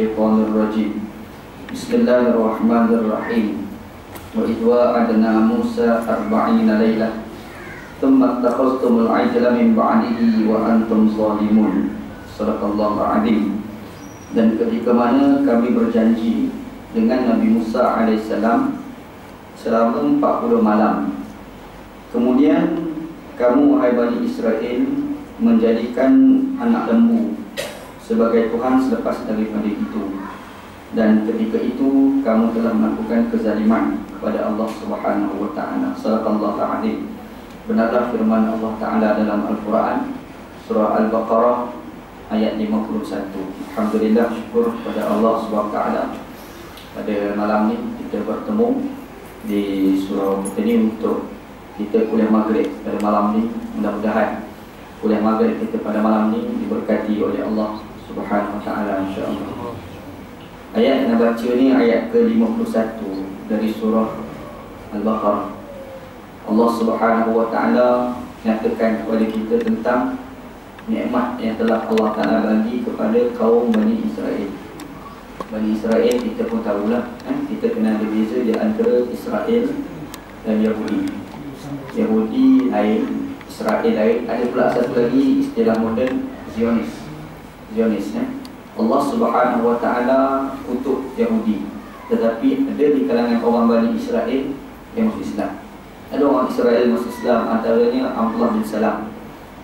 Rajim. Bismillahirrahmanirrahim. Wa idwa adna Musa arba'ina laylah thumma takhastumul ajla min ba'dihi wa antum zalimun. Sadaqallahu a'adzim. Dan ketika mana kami berjanji dengan Nabi Musa alaihissalam selama 40 malam, kemudian kamu wahai Bani Israel menjadikan anak lembu sebagai Tuhan selepas daripada itu, dan ketika itu kamu telah melakukan kezaliman kepada Allah Subhanahu wa taala. Shadaqallahu a'adzim. Benarlah firman Allah Taala dalam Al-Quran surah Al-Baqarah ayat 51. Alhamdulillah, syukur kepada Allah Subhanahu wa taala. Pada malam ni kita bertemu di surau kita ni untuk kita kuliah maghrib pada malam ni. Mudah-mudahan kuliah maghrib kita pada malam ni diberkati oleh Allah Subhanahu wa taala, insya-Allah. Ayat yang baca ni ayat ke-51 dari surah Al-Baqarah. Allah Subhanahu wa taala nyatakan kepada kita tentang nikmat yang telah Allah Taala bagi kepada kaum Bani Israel. Bani Israel kita pun tahulah, kita kena ada beza di antara Israel dan Yahudi. Yahudi lain, Israel lain. Ada pula satu lagi istilah moden, Zionis. Allah Subhanahu wa taala kutuk Yahudi, tetapi ada di kalangan orang Bani Israel yang masuk Islam. Ada orang Israel masuk Islam, antaranya Abdullah bin Salam,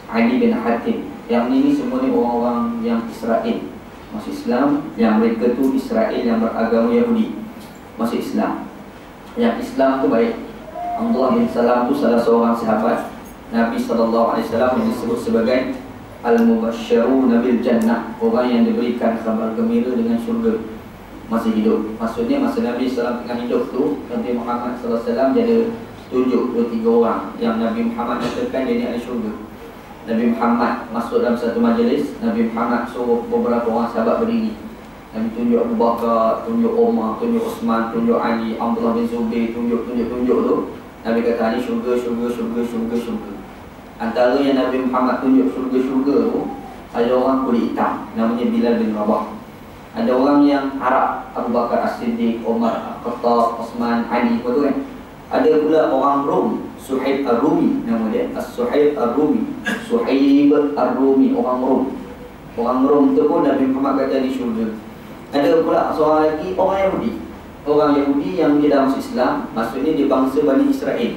Ali bin Hatim. Yang ini semua ni orang-orang yang Israel masuk Islam, yang mereka tu Israel yang beragama Yahudi masuk Islam. Yang Islam tu baik. Abdullah bin Salam tu salah seorang sahabat Nabi sallallahu alaihi wasallam yang disebut sebagai Al-Mubashsharuna bil Jannah, orang yang diberikan kabar gembira dengan syurga masih hidup. Maksudnya masa Nabi SAW tengah hidup tu, Nabi Muhammad SAW dia ada tunjuk 2-3 orang yang Nabi Muhammad katakan dia ni ahli syurga. Nabi Muhammad masuk dalam satu majlis, Nabi Muhammad suruh beberapa orang sahabat berdiri. Nabi tunjuk Abu Bakar, tunjuk Umar, tunjuk Osman, tunjuk Ali, Abdullah bin Zubair, tunjuk tu. Nabi kata ni syurga. Antara yang Nabi Muhammad tunjuk syurga tu, ada orang kulit hitam namanya Bilal bin Rabah. Ada orang yang Arab, Abu Bakar As-Siddiq, Umar, Khattab, Osman, Ali, betul kan? Ada pula orang Rom, Suhaib Ar-Rumi nama dia, Suhaib Ar-Rumi, Suhaib Ar-Rumi, orang Rom. Orang Rom tu pun Nabi Muhammad kata di syurga. Ada pula seorang lagi orang Yahudi. Orang Yahudi yang dia dah masuk Islam, maksudnya dia bangsa Bani Israel.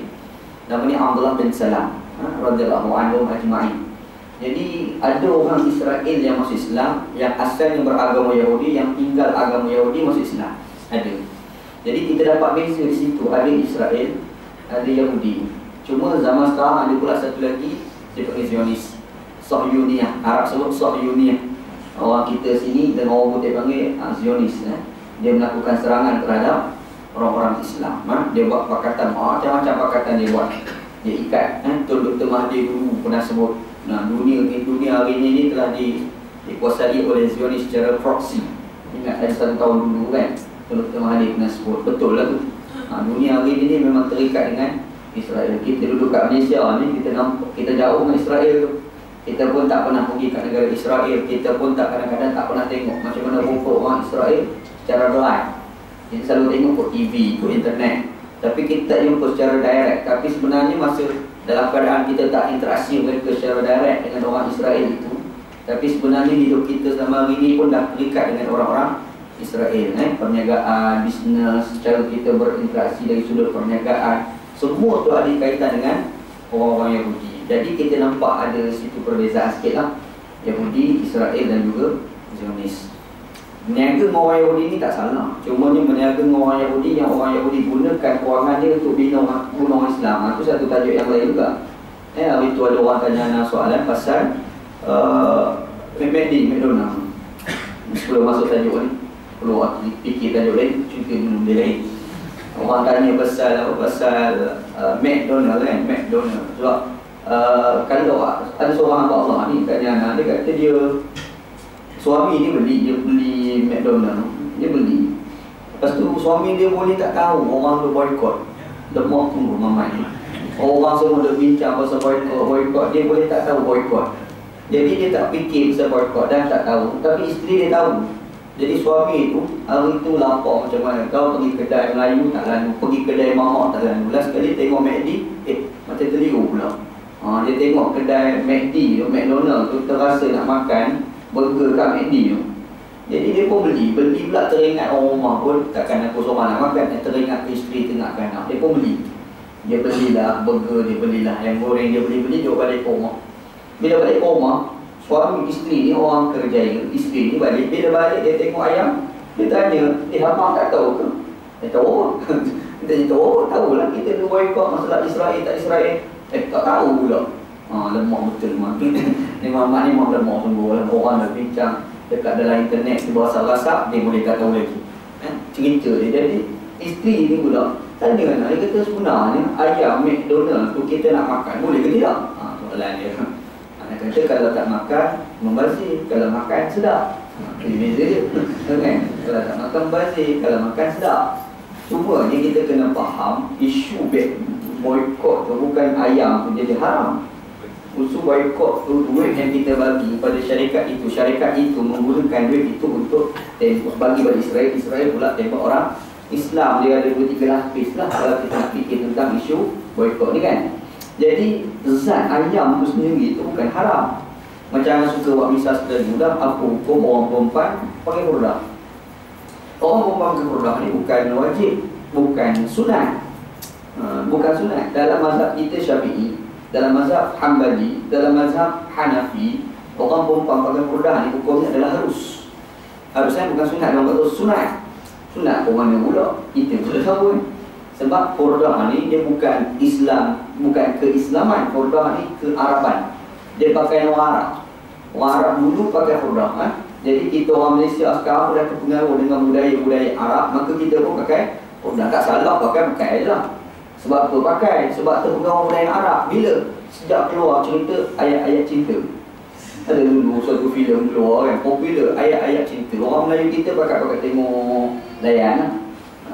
Namanya Abdullah bin Salam radhiyallahu anhu ajma'in. Jadi ada orang Israel yang masuk Islam, yang asalnya beragama Yahudi, yang tinggal agama Yahudi masuk Islam. Ada. Jadi kita dapat beza di situ, ada Israel, ada Yahudi. Cuma zaman sekarang ada pula satu lagi, dia panggil Zionis, Sahyuniyah. Arab sebut Sahyuniyah. Orang kita sini dengan orang putih panggil Zionis. Dia melakukan serangan terhadap orang-orang Islam. Dia buat pakatan, macam-macam pakatan dia buat. Dia ikat, Dr. Mahathir dulu pernah sebut, dunia hari ini telah dikuasai oleh Zionis secara proxy. Ingat ada 1 tahun dulu kan, Dr. Mahathir pernah sebut, betul lah tu. Dunia hari ini memang terikat dengan Israel. Kita duduk kat Malaysia ni, kita jauh dengan Israel tu. Kita pun tak pernah pergi kat negara Israel. Kita pun kadang-kadang tak pernah tengok macam mana rupa orang Israel secara live. Kita selalu tengok kat TV, kat internet, tapi kita tak jumpa secara direct. Tapi sebenarnya masa dalam keadaan kita tak interaksi mereka secara direct dengan orang Israel itu, tapi sebenarnya hidup kita selama hari ini pun dah terikat dengan orang-orang Israel. Perniagaan, bisnes, cara kita berinteraksi dari sudut perniagaan, semua tu ada kaitan dengan orang-orang Yahudi. Jadi kita nampak ada situ perbezaan sikit lah, Yahudi, Israel dan juga Zionis. Meniaga dengan orang Yahudi ni tak salah. Cuma ni meniaga dengan orang Yahudi yang orang Yahudi gunakan kewangan dia untuk bunuh orang Islam. Itu satu tajuk yang lain juga. Hari tu ada orang tanya soalan pasal McDonald. Sebelum masuk tajuk ni, perlu fikir tajuk lain, cerita benda lain. Orang tanya pasal McDonald kan, McDonald. Sebab kalau ada seorang hamba Allah ni tanya, dia kata dia suami dia beli McDonald, dia beli. Lepas tu suami dia boleh tak tahu orang tu boykot. Lemah tunggu mamai. Orang semua dah bincang pasal boykot, dia boleh tak tahu boykot. Jadi dia tak fikir pasal boykot dan tak tahu. Tapi isteri dia tahu. Jadi suami tu hari tu lapar macam mana. Kau pergi kedai Melayu tak lalu, pergi kedai mamak tak lalu. Last sekali tengok McD, macam terliru pula. Dia tengok kedai McD tu, McDonald tu, terasa nak makan burger kat McD tu. Jadi dia pun beli pula, teringat orang rumah pun takkan aku seorang nak makan, teringat isteri tengah anak. Dia pun beli. Dia belilah burger, dia belilah ayam goreng, dia beli dia balik ke rumah. Bila balik ke rumah, suami isteri ni orang kerja, isteri ni balik. Bila balik dia tengok ayam, dia tanya, abang tak tahu ke? Dia tahu. Dia tanya tahu lah, kita dua boykot masalah Israel tak Israel. Tak tahu pula. Lemak betul memang. Ni mamak ni memang lemak sungguh lah. Orang dah bincang dekat dalam internet, di bawah rasa dia boleh tak tahu lagi. Cerita dia. Jadi isteri ni pula tanya anak, dia kata sebenarnya ayam McDonald tu kita nak makan boleh ke tidak? Soalan dia. Anak kata kalau tak makan membazir, kalau makan sedap. Beza dia. Kan? Kalau tak makan membazir, kalau makan sedap. Cuma ni kita kena faham isu boykot tu bukan ayam tu jadi haram. Usul boykot tu duit yang kita bagi pada syarikat itu menggunakan duit itu untuk bagi pada Israel. Israel pula tembak orang Islam. Dia ada 2-3 lapis lah kalau kita nak fikir tentang isu boykot ni kan. Jadi zat ayam tu sendiri itu bukan haram. Macam yang suka buat misal sekali dah, apa hukum orang perempuan pakai hurdah. Orang perempuan pakai hurdah ni bukan wajib, bukan sunat. Bukan sunat. Dalam mazhab kita Syafi'i, dalam mazhab Hanbali, dalam mazhab Hanafi, orang perempuan pakai hurdah ni hukumnya adalah harus. Harusnya bukan sunat, orang kata sunat. Sunat ke mana pula? Kita sudah tahu kan. Sebab hurdah ni dia bukan Islam, bukan keislaman. Hurdah ni kearaban. Dia pakai orang Arab. Orang Arab dulu pakai hurdah. Jadi kita orang Malaysia sekarang dah terpengaruh dengan budaya-budaya Arab, maka kita pun pakai hurdah. Tak salah pakai je lah. Sebab apa pakai? Sebab terpengaruh budaya Arab. Bila? Sejak keluar cerita ayat-ayat cinta. Ada dulu suatu filem keluar kan, popular ayat-ayat cinta. Orang Melayu kita pakai tengok layan lah.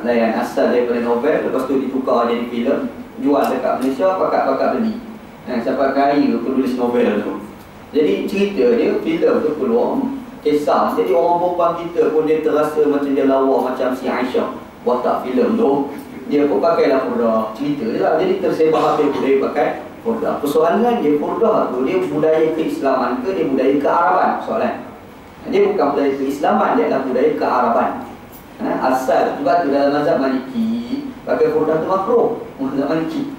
Layan asal daripada novel, lepas tu ditukar jadi filem, jual dekat Malaysia, pakai beli. Siapa kaya penulis novel tu. Jadi cerita dia, filem tu keluar, kisah. Jadi orang perempuan kita pun dia terasa macam dia lawa macam si Aisyah watak filem tu. Dia pun pakailah hurdah, cerita je lah. Jadi tersebar habis budaya pakai hurdah. Persoalan dia hurdah tu, dia budaya keislaman ke dia budaya kearaban? Soalan. Dia bukan budaya keislaman, dia adalah budaya kearaban. Asal sebab tu dalam mazhab Maliki pakai hurdah tu makruh. Mazhab Maliki.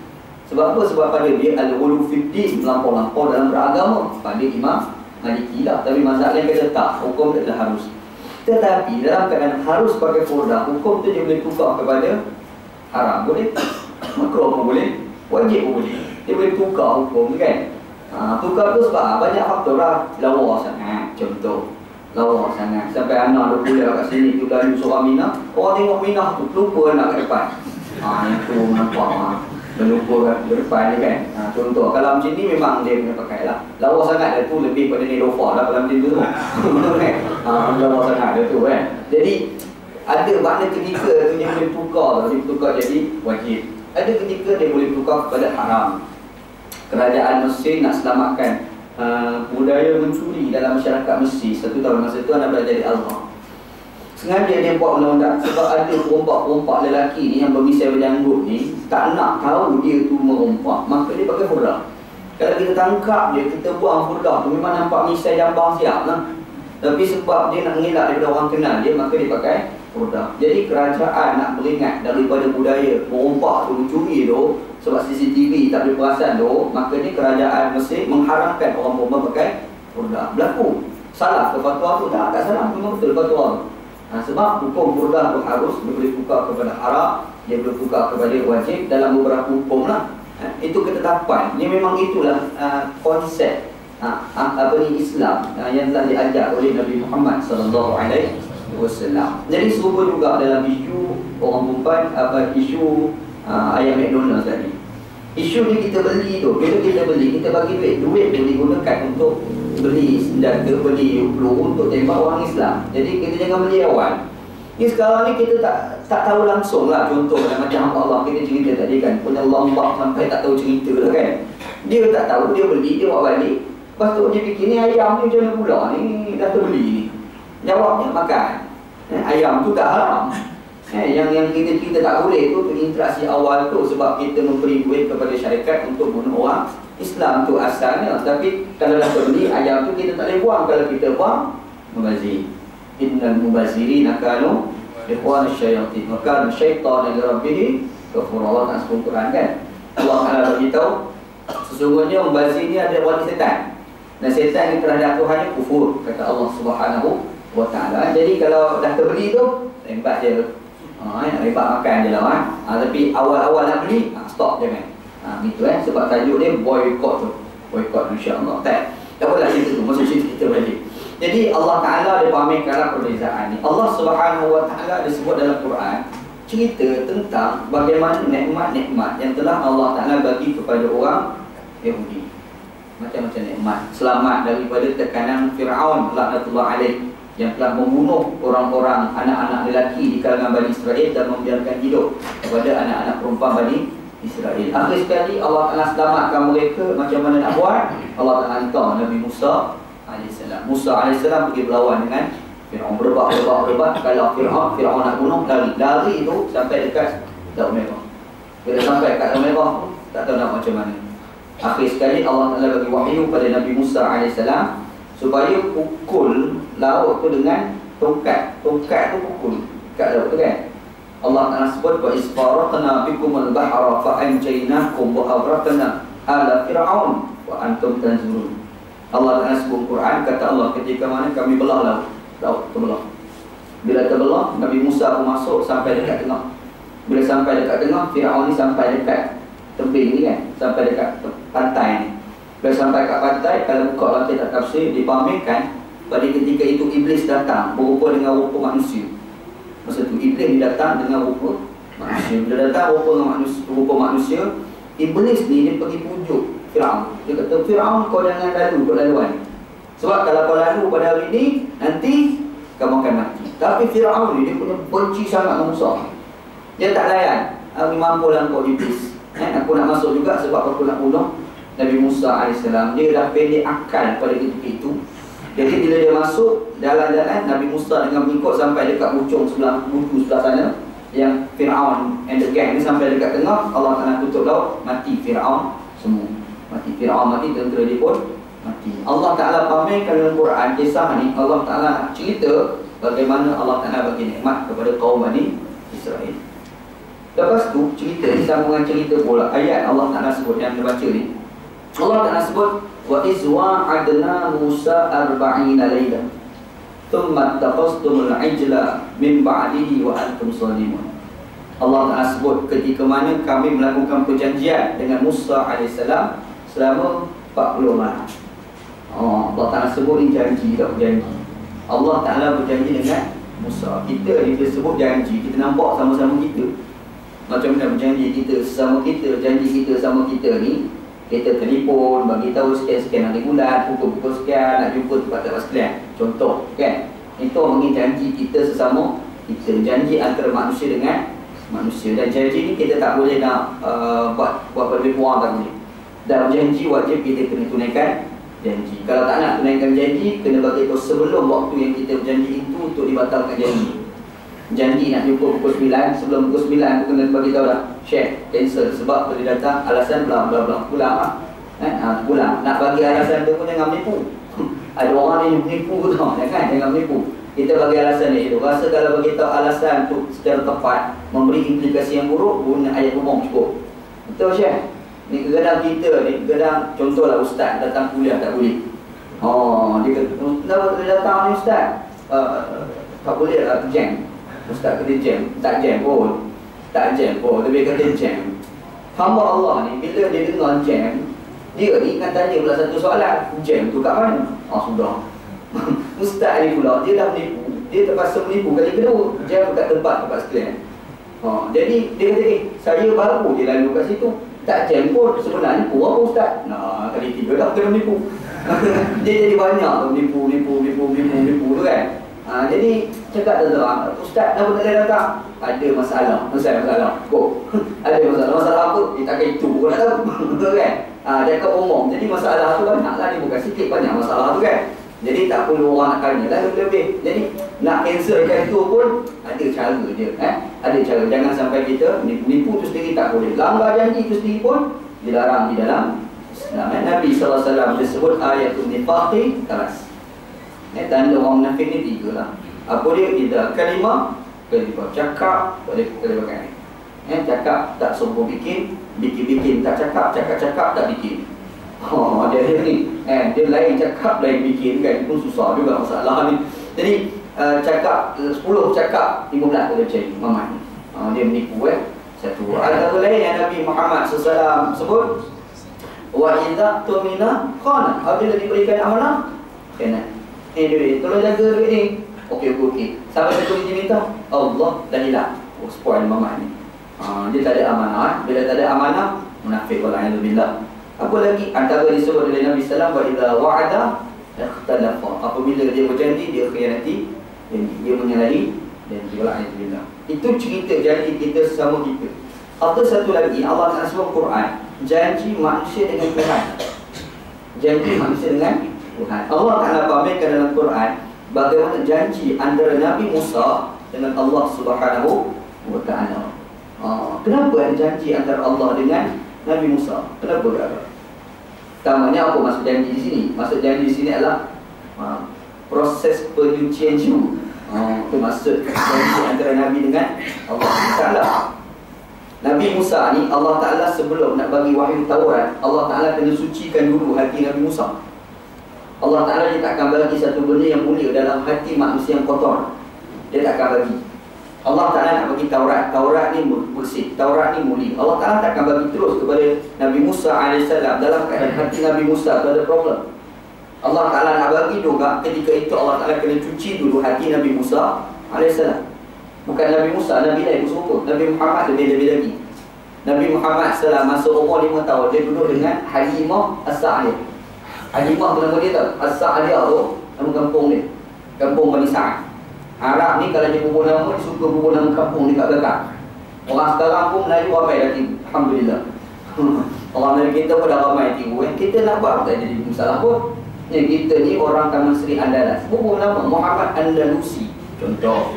Sebab apa? Sebab pada dia al-ghulu fid din, melampau-lampau dalam beragama. Pada Imam Maliki lah. Tapi mazhab lain kata tak, hukum dia adalah harus. Tetapi dalam keadaan harus pakai hurdah, hukum tu dia boleh tukar kepada haram boleh, makruh pun boleh, wajib pun boleh. Dia boleh tukar hukum kan. Tukar tu sebab banyak faktor lah. Lawa sangat, contoh lawa sangat sampai anak dia kuliah kat sini tu lalu seorang Minah. Orang tengok Minah tu lupa anak kat depan. Yang tu nampak melupa kat depan ni kan. Contoh kalau macam ni memang dia kena pakai lah. Lawa sangat dia tu lebih pada Nerofa lah kalau macam tu tu. Lawa sangat dia tu kan. Jadi ada makna ketika tu dia boleh tukar jadi wajib. Ada ketika dia boleh tukar kepada haram. Kerajaan Mesir nak selamatkan budaya mencuri dalam masyarakat Mesir. Satu tahun masa tu anak belajar di Al-Azhar. Sengaja dia buat undang-undang sebab ada perompak-perompak lelaki ni yang bermisai berjanggut ni tak nak tahu dia tu merompak, maka dia pakai hurdah. Kalau kita tangkap dia, kita buang hurdah tu, memang nampak misai jambang siap lah. Tapi sebab dia nak mengelak daripada orang kenal dia, maka dia pakai hurdah. Jadi kerajaan nak beringat daripada budaya merompak tu, mencuri tu, sebab CCTV tak boleh perasan tu, maka ni kerajaan Mesir mengharamkan orang perempuan pakai hurdah. Berlaku. Salah ke fatwa tu? Tak salah. Memang betul fatwa tu. Sebab hukum hurdah tu harus, dia boleh tukar kepada haram, dia boleh tukar kepada wajib dalam beberapa hukum lah. Itu ketetapan. Ini memang itulah konsep Islam yang telah diajar oleh Nabi Muhammad SAW. Jadi serupa juga dalam isu orang perempuan, isu ayam McDonald tadi. Isu ni kita beli tu, bila kita beli, kita bagi duit tu digunakan untuk beli senjata, beli peluru untuk tembak orang Islam. Jadi kita jangan beli awal. Ni sekarang ni kita tak tahu langsung lah. Contoh macam Allah kita cerita tadi kan, punya lambak sampai tak tahu cerita lah kan. Dia tak tahu, dia beli, dia bawa balik. Lepas tu dia fikir ni ayam ni macam mana pula ni dah terbeli ni. Jawabnya makan. Ayam tu tak haram. Yang kita tak boleh tu interaksi awal tu sebab kita memberi duit kepada syarikat untuk bunuh orang Islam tu asalnya. Tapi kalau dah beli ayam tu kita tak boleh buang. Kalau kita buang, mubazir. Innal mubazirina kanu ikhwan asyayatin wa kana syaitanu li rabbih kafura. Allah tak sebut Quran kan. Allah Taala beritahu sesungguhnya mubazir ni ada wali setan. Dan setan ni terhadap Tuhan kufur, kata Allah Subhanahu wa Taala. Jadi kalau dah terbeli tu, rembat je. Rembat makan je lah. Tapi awal-awal nak beli, stop jangan. Gitu sebab tajuk dia boycott tu. Boycott insya-Allah. Tak apalah cerita tu, masuk cerita balik. Jadi Allah Taala dia pamerkan perbezaan ni. Allah Subhanahu wa Taala disebut dalam Quran cerita tentang bagaimana nikmat-nikmat yang telah Allah Taala bagi kepada orang Yahudi. Macam-macam nikmat. Selamat daripada tekanan Firaun laknatullah alaih yang telah membunuh orang-orang anak-anak lelaki di kalangan Bani Israel dan membiarkan hidup kepada anak-anak perempuan Bani Israel. Akhir sekali Allah Taala selamatkan mereka. Macam mana nak buat? Allah Taala hantar Nabi Musa alaihissalam. Musa alaihissalam pergi berlawan dengan Firaun. Berdebat. Kalau Firaun nak bunuh, lari tu sampai dekat Laut Merah. Bila sampai dekat Laut Merah, tak tahu nak macam mana. Akhir sekali Allah Taala bagi wahyu pada Nabi Musa alaihissalam supaya pukul laut tu dengan tongkat. Tongkat tu pukul kat laut tu kan. Allah Taala sebut wa isfaraqna bikumul bahra fa anjaynakum wa aghraqna ala fir'aun wa antum tanzurun. Allah Taala sebut Quran, kata Allah ketika mana kami belah laut terbelah. Bila terbelah, Nabi Musa pun masuk sampai dekat tengah. Bila sampai dekat tengah, Firaun ni sampai dekat tebing ni kan, sampai dekat pantai ni. Bila sampai kat pantai, kalau buka dalam kitab tafsir dipamerkan pada ketika itu Iblis datang berupa dengan rupa manusia. Masa tu Iblis datang dengan rupa manusia. Bila datang rupa manusia, Iblis ni dia pergi pujuk Firaun. Dia kata, Firaun kau jangan lalu kau laluan. Sebab kalau kau lalu pada hari ni, nanti kamu akan mati. Tapi Firaun ni dia punya benci sangat dengan Musa. Dia tak layan. Aku mampulah kau Iblis. Aku nak masuk juga sebab aku nak bunuh Nabi Musa AS. Dia dah pendek akal pada ketika itu. Jadi bila dia masuk jalan-jalan, Nabi Musa dengan mengikut sampai dekat ujung sebelah buku sebelah sana, yang Firaun and the gang ni sampai dekat tengah, Allah Taala tutup laut, mati Firaun semua. Mati Firaun, mati tentera dia pun mati. Allah Taala pamerkan dalam Quran kisah ni. Allah Taala nak cerita bagaimana Allah Taala bagi nikmat kepada kaum Bani Israel. Lepas tu cerita ni sambungan cerita pula ayat Allah Taala sebut yang kita baca ni. Allah Taala sebut wa izwa adna Musa 40 lailah thumma taqastumul ijla min ba'dihi wa antum salimun. Allah Taala sebut ketika mana kami melakukan perjanjian dengan Musa alaihissalam selama 40 malam. Allah Taala sebut ni janji, tak berjanji. Allah Taala berjanji dengan Musa. Kita sebut janji, kita nampak sama-sama kita. Macam mana berjanji kita sesama kita, janji kita sama kita ni, kita telefon, bagi tahu sekian-sekian hari bulan, pukul-pukul sekian, nak jumpa tempat-tempat sekian. Contoh, kan? Itu bagi janji kita sesama kita. Janji antara manusia dengan manusia. Dan janji ni kita tak boleh nak buat lebih kurang, tak boleh. Dalam janji wajib kita kena tunaikan janji. Kalau tak nak tunaikan janji, kena bagi tahu sebelum waktu yang kita berjanji itu untuk dibatalkan janji. Janji nak jumpa pukul 9, sebelum pukul 9 tu kena bagi tahu dah, share, cancel. Sebab boleh datang alasan bla bla bla, pulang lah. Pulang. Nak bagi alasan tu pun jangan menipu. Ada orang yang menipu tu, jangan menipu. Kita bagi alasan dia itu. Rasa kalau bagi tahu alasan tu secara tepat memberi implikasi yang buruk, guna ayat umum cukup. Betul Syekh? Ni kadang kita ni, kadang contohlah ustaz datang kuliah tak boleh. Dia kata, kenapa dia datang ni ustaz? Tak boleh lah, jam. Ustaz kata jam, tak jam pun. Tak jam pun, lebih kata jam. Hamba Allah ni, bila dia dengar jam, dia ni kan tanya pula satu soalan, jam tu kat mana? Sudah. Ustaz ni pula, dia dah menipu. Dia terpaksa menipu kali kedua, jam kat tempat sekian. Jadi dia kata, saya baru je lalu kat situ. Tak jam pun, sebenarnya pun apa ustaz? Kali 3 dah kena menipu. Dia jadi banyak tu menipu tu kan. Jadi cakap tuan-tuan, ustaz kenapa tak boleh datang? Ada masalah. Kok? Ada masalah apa? Takkan itu pun nak tahu. Betul kan? Dia kata umum. Jadi masalah tu banyak lah, ni bukan sikit, banyak masalah tu kan. Jadi tak perlu orang nak tanya lah lebih-lebih. Jadi Nak cancelkan tu pun ada cara dia. Ada cara. Jangan sampai kita nipu tu sendiri tak boleh. Langgar janji tu sendiri pun dilarang di dalam Islam. Nabi SAW disebut ayatul nifaqi taras. Tanda orang munafik ni 3 lah. Apa dia? Idza kalimah cakap boleh pakai. Cakap tak sungguh bikin, bikin tak cakap, cakap tak bikin. Dia ni. Dia lain cakap, lain bikin kan. Itu susah juga masalah ni. Jadi cakap 10 cakap 15 boleh percaya Muhammad ni. Dia menipu satu. Ada lain yang Nabi Muhammad SAW sebut, wa idza tumina khana. Apabila diberikan amanah, kena. Duit, tolong jaga duit ni. Okey. Sampai satu dia minta, Allah dah hilang. Spoil Muhammad ni. Dia tak ada amanah. Bila tak ada amanah, munafik wala'iyadzubillah. Apa lagi? Antara disebut oleh Nabi SAW, wa idza wa'ada ikhtalafa. Apabila dia berjanji, dia khianati, dia menyalahi janji wala'iyadzubillah. Itu cerita janji kita sesama kita. Atau satu lagi, Allah Ta'ala sebut Quran, janji manusia dengan Tuhan. Janji manusia dengan Tuhan. Allah Ta'ala pamerkan dalam Quran bagaimana janji antara Nabi Musa dengan Allah Subhanahu wa Ta'ala. Kenapa ada janji antara Allah dengan Nabi Musa? Kenapa ada? Pertamanya apa maksud janji di sini? Maksud janji di sini adalah proses penyucian jiwa. Itu maksud janji antara Nabi dengan Allah Ta'ala. Nabi Musa ni Allah Ta'ala sebelum nak bagi wahyu Taurat, Allah Ta'ala kena sucikan dulu hati Nabi Musa. Allah Ta'ala dia takkan bagi satu benda yang mulia dalam hati manusia yang kotor. Dia takkan bagi. Allah Ta'ala nak bagi Taurat. Taurat ni bersih, Taurat ni mulia. Allah Ta'ala takkan bagi terus kepada Nabi Musa AS dalam keadaan hati Nabi Musa tu ada problem. Allah Ta'ala nak bagi juga, ketika itu Allah Ta'ala kena cuci dulu hati Nabi Musa AS. Bukan Nabi Musa, Nabi lain bersumpah. Nabi Muhammad lebih-lebih lagi. Nabi Muhammad SAW masuk umur 5 tahun, dia duduk dengan Halimah As-Sa'diyah. Halimah tu nama dia tak? As-Sa'diyah tu nama kampung dia, kampung Bani Sa'ad. Arab ni kalau dia bubur nama, dia suka bubur nama kampung dekat belakang. Orang sekarang pun Melayu ramai dah tiba, Alhamdulillah. Orang Melayu kita pun dah ramai tiba. Kita nak buat tak jadi masalah pun. Kita ni orang Taman Seri Andalas, bubur nama Muhammad Andalusi contoh,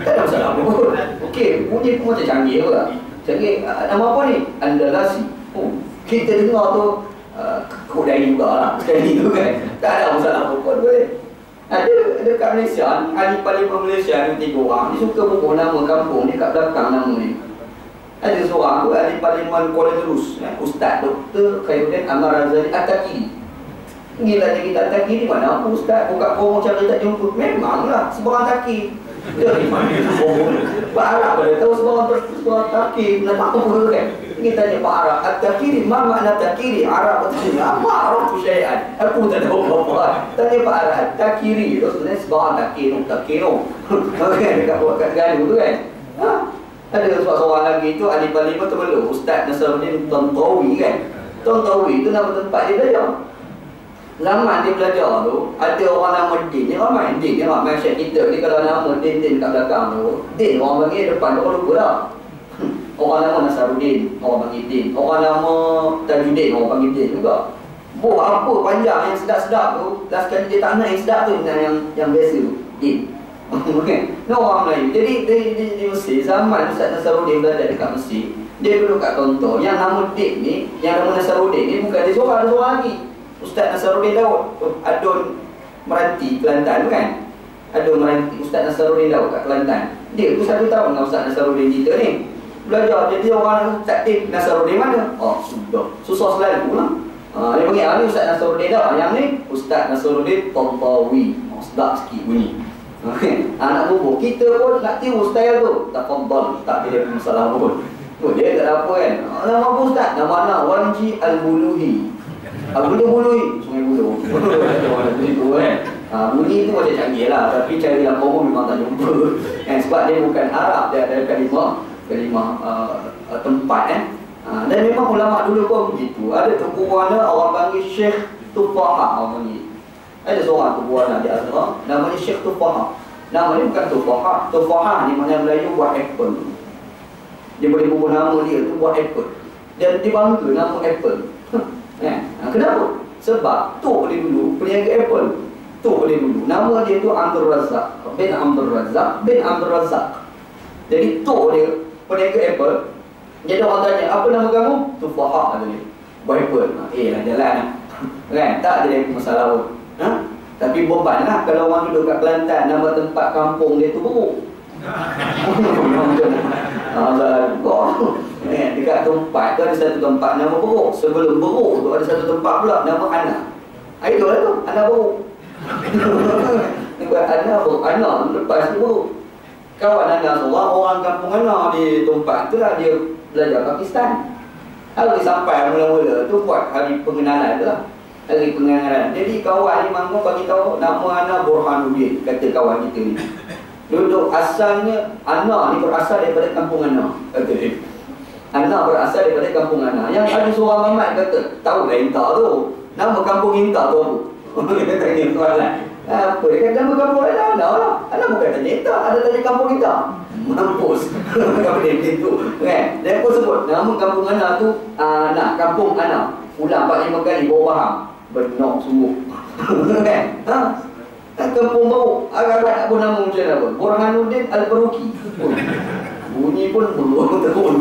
tak ada masalah pun. Okey, bunyi pun macam canggih juga. Canggih, nama apa ni? Andalasi. Kita dengar tu Kudai juga lah. Kudai tu kan, tak ada masalah pun boleh. Ada dekat Malaysia, ahli parlimen Malaysia ada 3 orang. Dia suka bubuh nama kampung dia kat belakang nama ni. Ada seorang tu ahli parlimen Kuala Terus, Ustaz Dr. Khairuddin Ahmad Razali At-Takiri. Gila dia kita At-Takiri mana apa Ustaz? Buka forum cari tak jumpa. Memanglah sebarang takir. Dia di mana forum? Pak Arab boleh tahu sebarang takir. Nak tahu apa kan? Kita tanya Pak Arab, At-Takiri, apa makna Takiri? Arab bertanya, apa Arab tu syai'an? Aku tak tahu apa-apa. Tanya Pak Arab, At-Takiri, sebenarnya sebarang takir. Okey, dekat buat kat Galuh tu kan. Ada seorang lagi tu, ahli parlimen tu belum, Ustaz Nasaruddin Tontowi kan. Tontowi tu nama tempat dia belajar. Zaman dia belajar tu, ada orang nama Din. Dia ramai Din, dia ramai masyarakat kita ni. Kalau nama Din kat belakang tu, Din orang panggil, depan tu orang lupa dah. Orang nama Nasaruddin, orang panggil Din. Orang nama Tajuddin, orang panggil Din juga. Apa panjang yang sedap-sedap tu, last kali dia tak nak yang sedap tu, yang biasa tu, Din. Ni orang Melayu. Jadi di Mesir, zaman Ustaz Nasaruddin belajar dekat Mesir, dia duduk kat Tonton. Yang nama Din ni, yang nama Nasaruddin ni, bukan dia seorang, ada seorang lagi, Ustaz Nasaruddin Daud, Adun Meranti, Kelantan kan. Adun Meranti, Ustaz Nasaruddin Daud kat Kelantan. Dia tu 1 tahun dengan Ustaz Nasaruddin kita ni belajar. Jadi orang takdir Nasaruddin mana? Sudah susah selalu lah. Dia panggil ni Ustaz Nasaruddin Daud. Yang ni Ustaz Nasaruddin Tontawi. Sedap sikit bunyi. Anak bubuh kita pun nak tiru style tu. Tak faham, tak ada masalah pun. Dia tak ada apa kan. Nama apa Ustaz? Nama Wanji Al-Buluhi. Bulu-bului Sungai Bulu. Bunyi tu macam canggih lah. Tapi cari dalam umum memang tak jumpa kan. Sebab dia bukan Arab. Dia ada kalimah tempat kan. Dan memang ulama dulu pun begitu. Ada tubuhan orang panggil Syekh Tufaha. Orang panggil, ada seorang tubuhan di Azhar namanya Syekh Tufaha. Nama dia bukan Tufaha. Tufaha ni mana Melayu buat apple. Dia boleh bubuh nama dia tu buat apple. Dan dia bangga nama apple. Kenapa? Sebab tu boleh dulu peniaga apple. Tok dia dulu. Nama dia tu Abdul Razak bin Abdul Razak bin Abdul Razak. Jadi tok dia peniaga apple. Jadi orang tanya, apa nama kamu? Tufaha kata dia. Buah apple. Lah jalan lah. Kan? Tak ada masalah pun. Tapi beban lah kalau orang duduk kat Kelantan, nama tempat kampung dia tu buruk. Dekat tempat tu ada satu tempat nama buruk. Sebelum buruk tu ada satu tempat pula nama Ana. Itu lah tu, Ana buruk. Ana buruk, Ana lepas tu buruk. Kawan Ana seorang orang kampung Ana di tempat tu lah, dia belajar Pakistan. Hari sampai mula-mula tu buat hari pengenalan tu lah. Hari pengenalan. Jadi kawan ni Manggung bagi tahu nama Ana Burhanuddin, kata kawan kita ni. Duduk asalnya Ana ni berasal daripada kampung Ana, kata dia. Ana berasal daripada kampung Ana. Yang ada seorang mamat kata, tahu lah Inta tu. Nama kampung Inta tu apa? Dia tanya soalan. Apa? Dia kata nama kampung Ana lah. Ana bukan tanya Inta, ada tanya kampung Inta. Mampus. Apa dia begitu? Kan? Dia pun sebut nama kampung Ana tu Ana, kampung Ana. Ulang 4-5 kali baru faham. Benar sungguh. Kan? Kampung baru. Agak-agak nak pun nama macam apa? Burhanuddin Al-Faruqi. Bunyi pun belum terus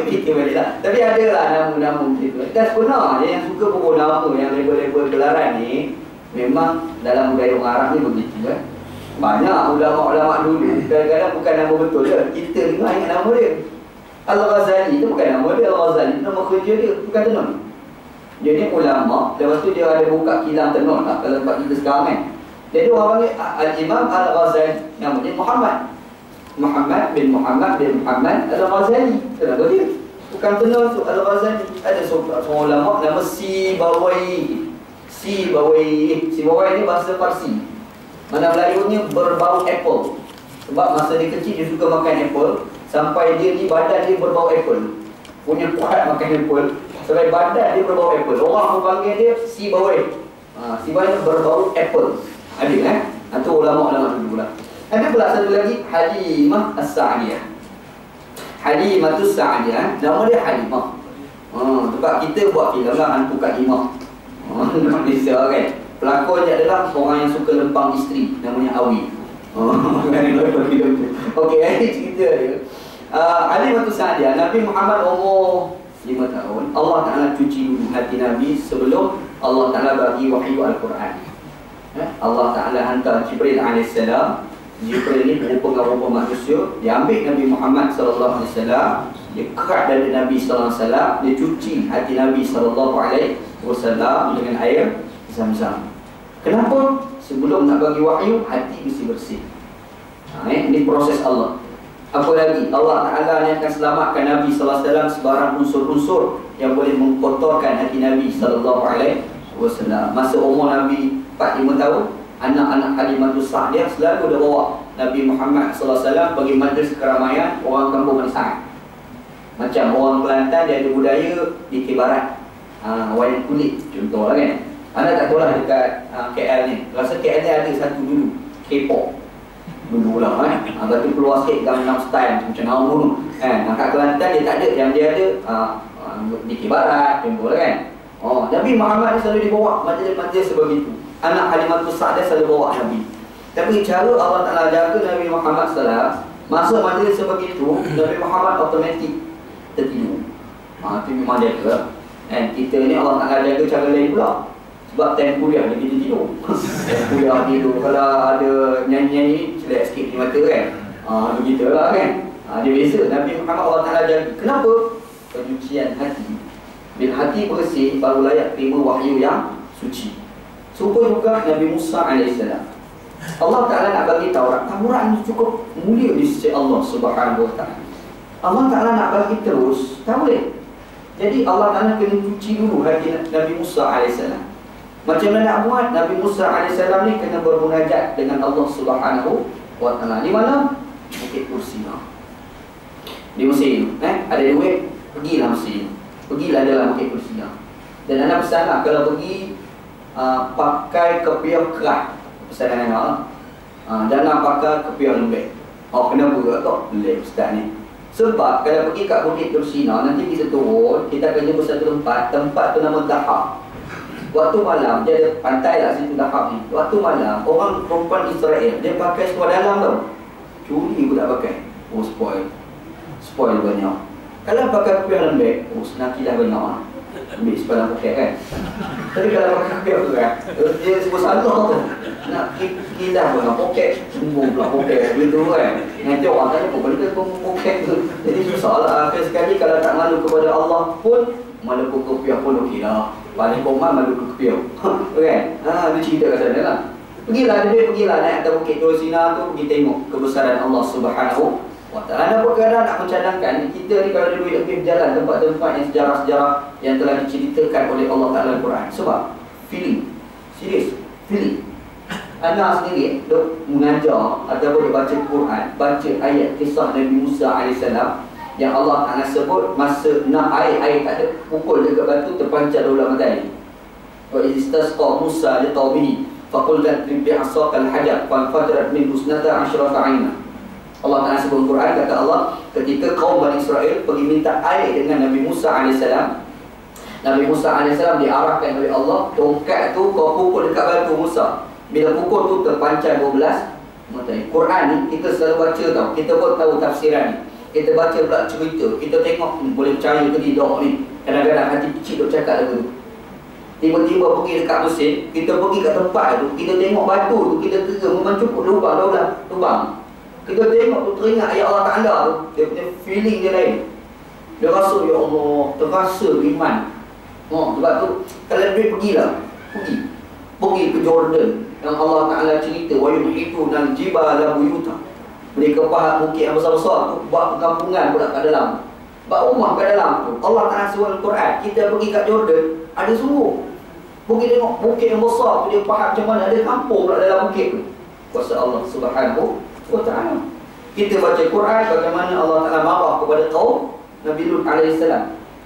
fikir balik lah. Tapi ada lah nama-nama macam tu. Dan sebenarnya yang suka pokok nama yang label-label gelaran ni, memang dalam budaya orang Arab ni begitu kan. Banyak ulama-ulama dulu kadang-kadang bukan nama betul je. Kita dengar ingat nama dia. Al-Ghazali tu bukan nama dia. Al-Ghazali tu nama kerja dia, bukan tenun. Dia ni ulama. Lepas tu dia ada buka kilang tenun lah, kalau tempat kita sekarang kan. Jadi orang panggil Al-Imam Al-Ghazali. Nama dia Muhammad bin Muhammad Al-Ghazali. Kenapa dia? Bukan tenun tu, Al-Ghazali. Ada seorang ulama nama Sibawayh. Sibawayh ni bahasa Parsi. Mana Melayunya berbau apple. Sebab masa dia kecil dia suka makan apple. Sampai dia ni badan dia berbau apple. Punya kuat makan apple. Sampai badan dia berbau apple. Orang pun panggil dia Sibawayh. Sibawayh berbau apple. Ada Itu ulama-ulama dulu lah. Ada pula satu lagi, Halimah As-Sa'diyah. Halimah As-Sa'diyah, nama dia Halimah. Tempat kita buat filem lah, Hantu Kak Limah. Malaysia kan. Pelakonnya adalah orang yang suka lempang isteri, namanya Awi. Okey, ini cerita dia. Halimah As-Sa'diyah, Nabi Muhammad umur 5 tahun. Allah Ta'ala cuci dulu hati Nabi sebelum Allah Ta'ala bagi wahyu Al-Quran. Allah Ta'ala hantar Jibril AS. Jibril ni berupa manusia. Dia ambil Nabi Muhammad SAW, dia kerat dari Nabi SAW, dia cuci hati Nabi SAW dengan air Zam-Zam. Kenapa? Sebelum nak bagi wahyu, hati mesti bersih. Ini proses Allah. Apa lagi? Allah Ta'ala yang akan selamatkan Nabi SAW sebarang unsur-unsur yang boleh mengkotorkan hati Nabi SAW. Masa umur Nabi 4-5 tahun, anak-anak Halimah As-Sa'diyah selalu dia bawa Nabi Muhammad SAW pergi majlis keramaian orang kampung Bani Sa'ad. Macam orang Kelantan dia ada budaya di Barat, wayang kulit contoh lah kan. Anda tak tahu lah dekat KL ni. Rasa KL ni ada satu dulu, K-pop dulu lah kan. Lepas tu keluar sikit Gangnam Style macam nama dulu. Kat Kelantan dia tak ada. Yang dia ada di Barat contoh lah kan. Nabi Muhammad ni selalu dibawa majlis-majlis sebegitu. Anak Halimah As-Sa'diyah selalu bawa Nabi. Tapi cara Allah Ta'ala jaga Nabi Muhammad SAW, masa majlis sebegitu, Nabi Muhammad automatik tertidur. Itu memang jaga. Dan kita ni Allah Ta'ala jaga cara lain pula. Sebab time kuliah dia tidur. Time kuliah tidur. Kalau ada nyanyi-nyanyi, celak sikit di mata kan. Begitulah kan. Dia biasa. Nabi Muhammad Allah Ta'ala jaga. Kenapa? Pencucian hati. Bila hati bersih, baru layak terima wahyu yang suci. Supaya juga Nabi Musa AS. Allah Ta'ala nak bagi Taurat. Taurat ni cukup mulia di sisi Allah Subhanahu Wa Ta'ala. Allah Ta'ala nak bagi terus, tak boleh. Jadi Allah Ta'ala kena cuci dulu hati Nabi Musa AS. Macam mana nak buat? Nabi Musa AS ni kena bermunajat dengan Allah Subhanahu Wa Ta'ala. Di mana? Bukit Tursina. Di Mesir. Ada duit, pergilah Mesir. Pergilah dalam Bukit Tursina. Dan anda pesan lah, kalau pergi pakai kepiah kerat. Pesanan anak jangan pakai kepiah lembek. Kenapa tak? Lembek ustaz ni. Sebab kalau pergi kat Bukit Tursina, nanti kita turun, kita akan jumpa satu tempat tu nama Dahab. Waktu malam, dia ada pantai lah situ Dahab ni. Waktu malam, orang perempuan Israel, dia pakai seluar dalam tau. Curi pun tak pakai. Oh, spoil banyak. Kalau pakai kopiah lembek, oh senang kilah banyak lah. Ambil sepadan poket kan. Tapi kalau pakai kopiah tu kan, dia sebut salah tu. Nak kilah banyak poket, sembung pula poket. Begitu kan. Nanti orang tanya, apa benda poket tu. Jadi susah lah. Akhir sekali kalau tak malu kepada Allah pun, malu ke kopiah pun okey lah. Paling komat malu ke kopiah. Kan? Dia cerita kat sana lah. Pergilah naik atas bukit Tur Sina tu, pergi tengok kebesaran Allah Subhanahu wa Ta'ala. Apa keadaan nak mencadangkan kita ni kalau ada duit lebih berjalan tempat-tempat yang sejarah-sejarah yang telah diceritakan oleh Allah Ta'ala Al-Quran. Sebab feeling, serius, feeling. Anak sendiri duk mengajar ataupun duk baca Quran, baca ayat kisah Nabi Musa AS yang Allah Ta'ala sebut masa nak air tak ada, pukul dekat batu terpancar daulah matahari. Wa istasqa Musa li qaumihi faqul ladrib bi'asaka al-hajar fanfajrat min husnata 'ashrata 'aina. Allah Ta'ala sebut Quran, kata Allah, ketika kaum Bani Israel pergi minta air dengan Nabi Musa AS, Nabi Musa AS diarahkan oleh Allah, tongkat tu kau pukul dekat batu Musa. Bila pukul tu terpancar 12 matahari. Quran ni kita selalu baca tau, kita pun tahu tafsiran ni. Kita baca pula cerita, kita tengok boleh percaya ke tidak ni. Kadang-kadang hati kecil duk cakap lagu tu. Tiba-tiba pergi dekat Mesir, kita pergi kat tempat tu, kita tengok batu tu, kita kira memang cukup lubang. Kita tengok tu teringat ayat Allah Ta'ala tu, dia punya feeling dia lain. Dia rasa, ya Allah, terasa iman. Sebab tu, kalau dia pergi ke Jordan yang Allah Ta'ala cerita, wa yuhituna al-jibala buyuta. Mereka faham bukit yang besar-besar tu, buat perkampungan pula kat dalam, buat rumah kat dalam tu. Allah Ta'ala sebut Al-Quran, kita pergi kat Jordan, ada sungguh. Pergi tengok bukit yang besar tu, dia faham macam mana ada kampung pula dalam bukit tu. Kuasa Allah Subhanahu wa Ta'ala. Kita baca Quran bagaimana Allah Ta'ala marah kepada kaum Nabi Lut AS.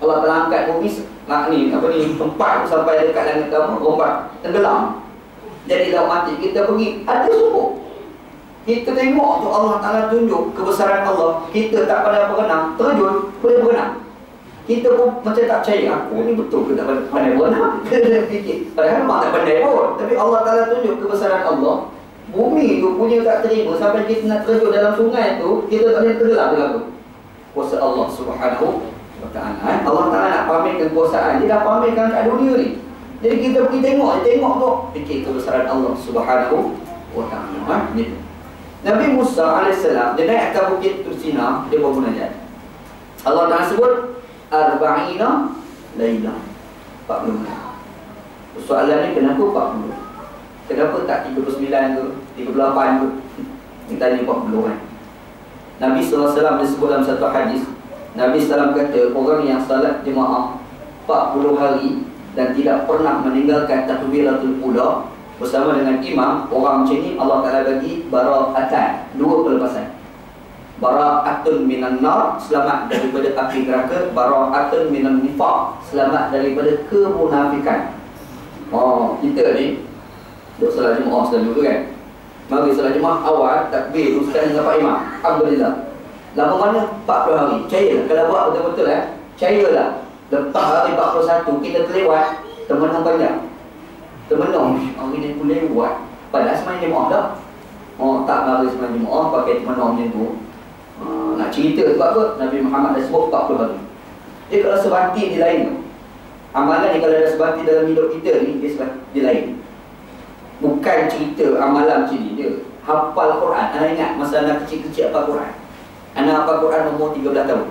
Allah Ta'ala angkat bumi tempat tu sampai dekat langit kamu, rombat, tenggelam. Jadi laut mati. Kita pergi, ada sungguh. Kita tengok tu Allah Ta'ala tunjuk kebesaran Allah. Kita tak pandai berenang, terjun, boleh berenang. Kita pun macam tak percaya, aku ni betul ke tak pandai berenang? Fikir, padahal memang tak pandai pun. Tapi Allah Ta'ala tunjuk kebesaran Allah. Bumi tu punya tak terima sampai kita nak terjun dalam sungai tu, kita tak boleh tenggelam dalam tu. Kuasa Allah Subhanahu wa Ta'ala. Allah Ta'ala nak pamerkan kuasaan, dia dah pamerkan kat dunia ni. Jadi kita pergi tengok tu, fikir kebesaran Allah Subhanahu wa Ta'ala. Gitu. Nabi Musa AS, dia naik atas bukit Tur Sina, dia buat munajat. Allah Ta'ala sebut Arba'ina Layla, 40 malam. Soalan ni kenapa 40? Kenapa tak 39 ke, 38 ke? Kita tanya 40 kan. Nabi SAW dia sebut dalam satu hadis, Nabi SAW kata, orang yang salat jemaah 40 hari dan tidak pernah meninggalkan takbiratul ula bersama dengan imam, orang macam ni Allah Ta'ala bagi bara'atan, 2 pelepasan. Bara'atun minan nar, selamat daripada api neraka. Bara'atun minan nifaq, selamat daripada kemunafikan. Kita ni duk salat jemaah selalu kan. Mari salat jemaah awal takbir ustaz dengan Pak Imam. Alhamdulillah. Lama mana 40 hari. Percayalah kalau buat betul-betul percayalah. Lepas hari 41 kita terlewat, termenung banyak. Termenung, hari ni pun lewat. Padahal semayang jemaah dah. Tak mari semayang jemaah pakai termenung macam tu. Nak cerita sebab apa? Nabi Muhammad dah sebut 40 hari. Dia kalau sebati dia lain. Amalan ni kalau ada sebati dalam hidup kita ni, dia lain. Bukan cerita amalan macam ni dia. Hafal Quran. Anda ingat masa anak kecil-kecil hafal Quran. Anak hafal Quran umur 13 tahun.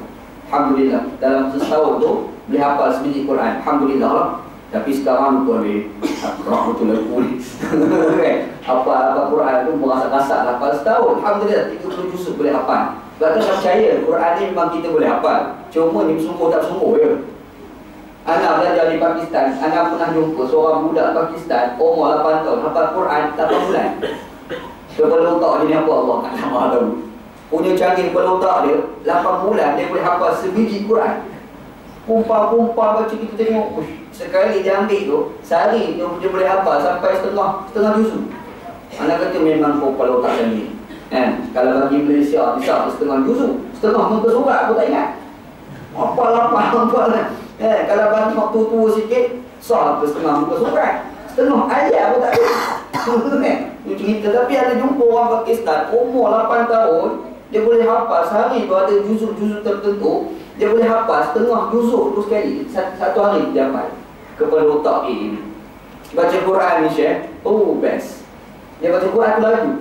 Alhamdulillah. Dalam setahun tu boleh hafal sebiji Quran. Alhamdulillah lah. Tapi sekarang tu habis rahmatullah pulih. Hafal Quran tu merasa-rasa hafal setahun. Alhamdulillah 30 juz boleh hafal. Sebab tu saya percaya Quran ni memang kita boleh hafal. Cuma ni bersungguh tak bersungguh je. Anak belajar di Pakistan, anak pernah jumpa seorang budak Pakistan, umur 8 tahun, hafal Quran 8 bulan. Kepala otak dia ni apa Allah tak sama tahu. Punya canggih kepala otak dia, 8 bulan dia boleh hafal sebiji Quran. Pumpah-pumpah baca kita tengok, sekali dia ambil tu, sehari dia boleh hafal sampai setengah juz. Anak kata memang kepala otak canggih. Kalau bagi Malaysia, bisa setengah juz, setengah muka surat pun tak ingat. Hafal. Kalau bagi waktu tua sikit, Satu setengah muka surat, setengah ayat pun tak ada. Itu cerita. Tapi ada jumpa orang Pakistan umur 8 tahun, dia boleh hafal sehari tu ada juzuk-juzuk tertentu, dia boleh hafal setengah juzuk tu sekali. Satu hari dia hafal kepala otak ini. Baca Quran ni Syekh, oh best. Dia baca Quran tu laju.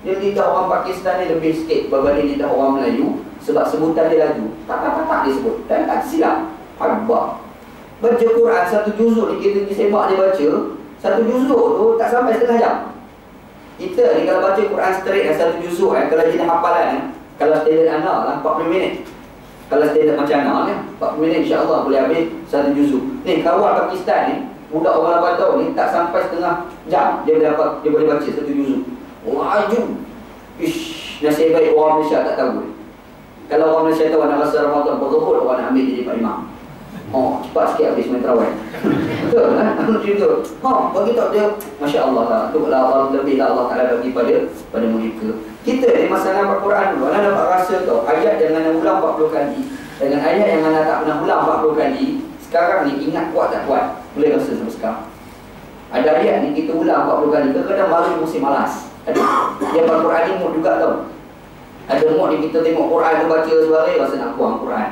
Dia lidah orang Pakistan ni lebih sikit berbanding lidah orang Melayu, sebab sebutan dia laju. Tak dia sebut. Dan tak silap. Habaq. Baca Quran satu juzuk ni, kita pergi semak dia baca, satu juzuk tu tak sampai setengah jam. Kita ni kalau baca Quran straight satu juzuk kalau jadi hafalan kalau standard anak lah 40 minit. Kalau standard macam anak ni 40 minit insya-Allah boleh habis satu juzuk. Ni kawan Pakistan ni, budak orang 8 tahun ni tak sampai setengah jam dia boleh baca satu juzuk. Laju. Ish, nasib baik orang Malaysia tak tahu. Kalau orang Malaysia tahu nak rasa Ramadan berebut orang nak ambil jadi Pak Imam. Oh, cepat sikit habis main tarawih. Betul kan? Cerita. Bagi tahu dia, Masya Allah lah. Itu lah Allah lebih lah Allah Ta'ala bagi pada mereka. Kita ni masalah Al-Quran dulu, anda dapat rasa tau, ayat yang anda ulang 40 kali dengan ayat yang anda tak pernah ulang 40 kali, sekarang ni ingat kuat tak kuat? Boleh rasa sampai sekarang. Ada ayat ni kita ulang 40 kali, kadang-kadang baru mesti malas. Ada yang Al-Quran ni mood juga tau. Ada mood ni kita tengok Quran tu baca sebagai rasa nak buang Quran.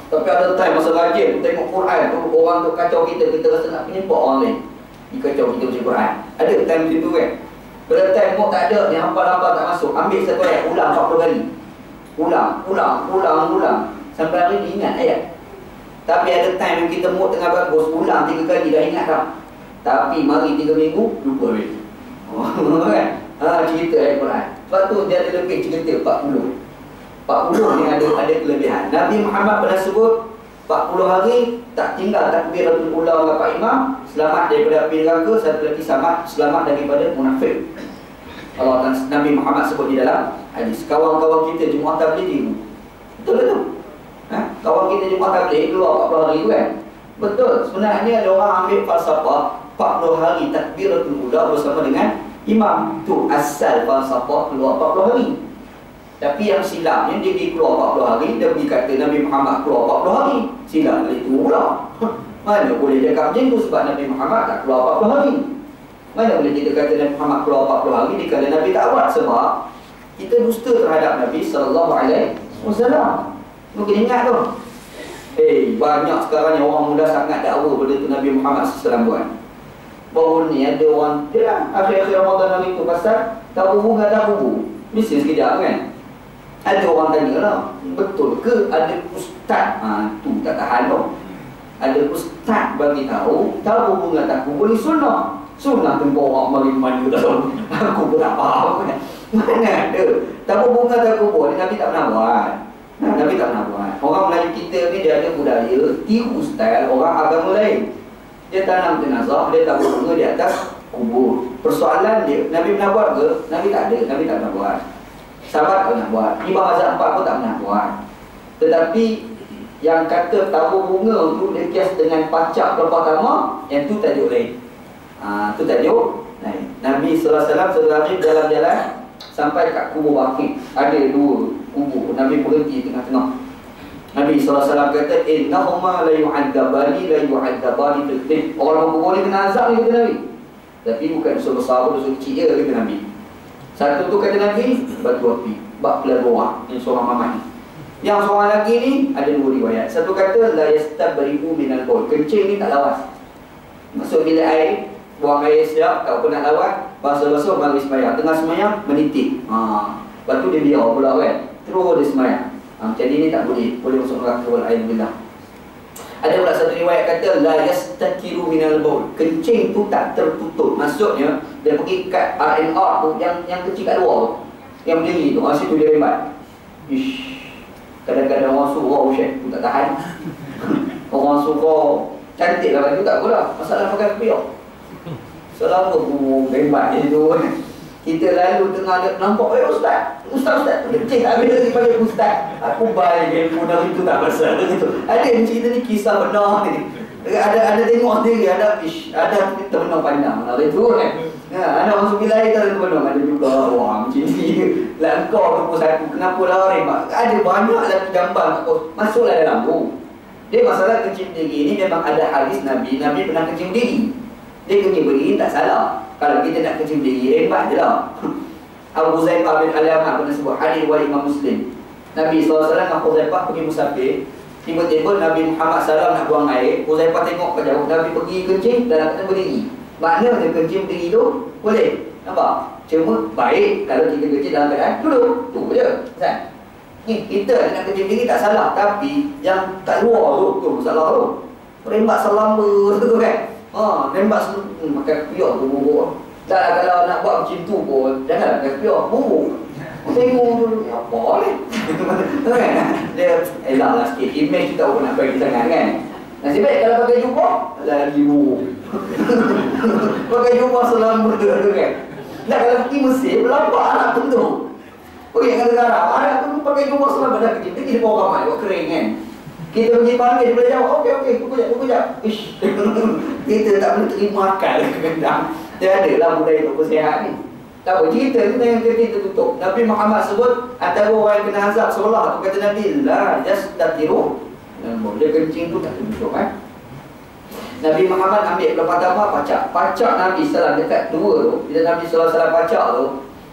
Tapi ada time masa rajin tengok Quran tu, orang tu kacau kita rasa nak penyebab orang lain. Dia kacau kita baca Quran. Ada time macam tu kan. Bila time mood tak ada, yang hafal-hafal tak masuk, ambil satu ayat, ulang 40 kali. Ulang sampai hari dia ingat ayat. Tapi ada time yang kita mood tengah bagus, ulang 3 kali dah ingat dah. Tapi mari 3 minggu lupa habis. Kan? Cerita ayat Quran. Sebab tu dia ada lebih cerita 40 ni ada kelebihan. Nabi Muhammad pernah sebut 40 hari tak tinggal takbiratul ula dengan Pak Imam, selamat daripada api neraka. Satu lagi selamat daripada munafik. Allah Nabi Muhammad sebut di dalam hadis. Kawan-kawan kita Jumaat Tabligh, betul lah tu. Kawan kita Jumaat Tabligh keluar 40 hari tu kan. Betul. Sebenarnya ada orang ambil falsafah 40 hari takbiratul ula bersama dengan imam. Tu asal falsafah keluar 40 hari. Tapi yang silapnya dia pergi keluar 40 hari, dia pergi kata Nabi Muhammad keluar 40 hari. Silap kali itu pula. Mana boleh cakap macam tu sebab Nabi Muhammad tak keluar 40 hari. Mana boleh kita kata Nabi Muhammad keluar 40 hari dikala Nabi tak buat, sebab kita dusta terhadap Nabi SAW. Mungkin ingat tu. Banyak sekarang yang orang muda sangat dakwa benda tu Nabi Muhammad SAW buat. Baru ni ada orang akhir-akhir Ramadan hari tu pasal tabu bunga tabu. Bisnes kejap kan. Ada orang tanya lah, betul ke ada ustaz? Tu tak tahan tau. Ada ustaz bagi tahu bunga tabu boleh sunnah. Sunnah tu orang bagi mana tahu. Aku pun tak faham kan. Mana ada tabu bunga tabu boleh, Nabi tak pernah buat. Nabi tak pernah buat. Orang Melayu kita ni dia ada budaya tiru style orang agama lain. Dia tanam jenazah, dia tabur bunga di atas kubur. Persoalan dia, Nabi pernah buat ke? Nabi tak ada, Nabi tak pernah buat. Sahabat tak pernah buat. Imam Mazhab 4 pun tak pernah buat. Tetapi yang kata tabur bunga tu dia kias dengan pacak pelepah tama, yang tu tajuk lain. Tu tajuk lain. Nabi SAW satu hari jalan-jalan sampai kat kubur Baqi. Ada 2 kubur. Nabi berhenti tengah-tengah. Nabi SAW kata, innahuma la yu'adzabani la yu'adzabani fil qid. Orang kubur ni kena azab ni, kata Nabi. Tapi bukan dosa besar, dosa kecil je, kata Nabi. Satu tu kata Nabi, batu api, bak pelabuhan, yang seorang mamat ni. Yang seorang lagi ni, ada 2 riwayat. Satu kata, la yastabri'u minal baul. Kencing ni tak lawas. Masuk bilik air, buang air sedap, tak apa nak lawas, basuh-basuh, mari semayang. Tengah semayang, menitik. Lepas tu dia biar pula kan. Terus dia semayang. Macam ni tak boleh. Boleh masuk neraka wal-aidzubillah. Ada pula satu riwayat kata la yastakiru minal baul. Kencing tu tak tertutup. Maksudnya dia pergi kat R&R tu yang kecil kat luar tu. Yang berdiri tu. Situ dia rembat. Kadang-kadang orang surau Syekh tu tak tahan. Orang surau cantik lah baju tak apalah. Masalah pakai kepiak. Selama rembat je tu. Kita lalu tengah ada nampak, Ustaz tu kecil habis lagi panggil Ustaz. Aku baik handphone hari tu tak pasal gitu. Ada yang cerita ni kisah benar ni. Ada tengok sendiri, ada teman pandang lah itu kan. Ada orang sebelah itu ada teman ada juga. Wah macam ni. Lah kau tu satu kenapa lari mak? Ada banyak lagi gambar kat kau. Masuklah dalam tu. Dia masalah kencing berdiri ni memang ada hadis Nabi pernah kencing berdiri. Dia kencing berdiri tak salah. Kalau kita nak kencing berdiri, rembat je lah. Abu Zaifah bin Al-Yaman pernah sebut hadis riwayat Imam Muslim. Nabi SAW dengan Huzaifah pergi musafir. Tiba-tiba Nabi Muhammad SAW nak buang air. Huzaifah tengok ke jauh, Nabi pergi kencing dalam keadaan berdiri. Maknanya kencing berdiri tu boleh. Nampak? Cuma baik kalau kita kencing dalam keadaan duduk. Tu je. Kan? Ni kita nak kencing berdiri tak salah. Tapi yang tak luar tu salah tu. Rembat selama tu kan. Rembat makan piok tu bubuk. Tak, kalau nak buat macam tu pun janganlah pakai piok, bubuk. Tengok dulu, apa ni? Dia elaklah sikit. Image kita pun nak bagi sangat kan. Nasib baik kalau pakai jubah, lagi buruk. Pakai jubah selama tu kan. Nak kalau pergi Mesir, berlampak anak tentu. Pergi kat negara, anak tu pakai jubah selama dah kecil. Kita bawa ramai, buat kering kan. Kita pergi panggil, dia boleh jawab, okey, tunggu jap. Ish. Kita tak boleh terima akal kadang. Dia ada lah budaya untuk bersihat ni. Tak apa, cerita tu yang kita tutup. Nabi Muhammad sebut antara orang yang kena azab seolah tu kata Nabi la yastatiru. Dia kencing tu tak tutup kan. Nabi Muhammad ambil lepas dama pacak Nabi sallallahu dekat dua tu. Bila Nabi sallallahu alaihi pacak tu,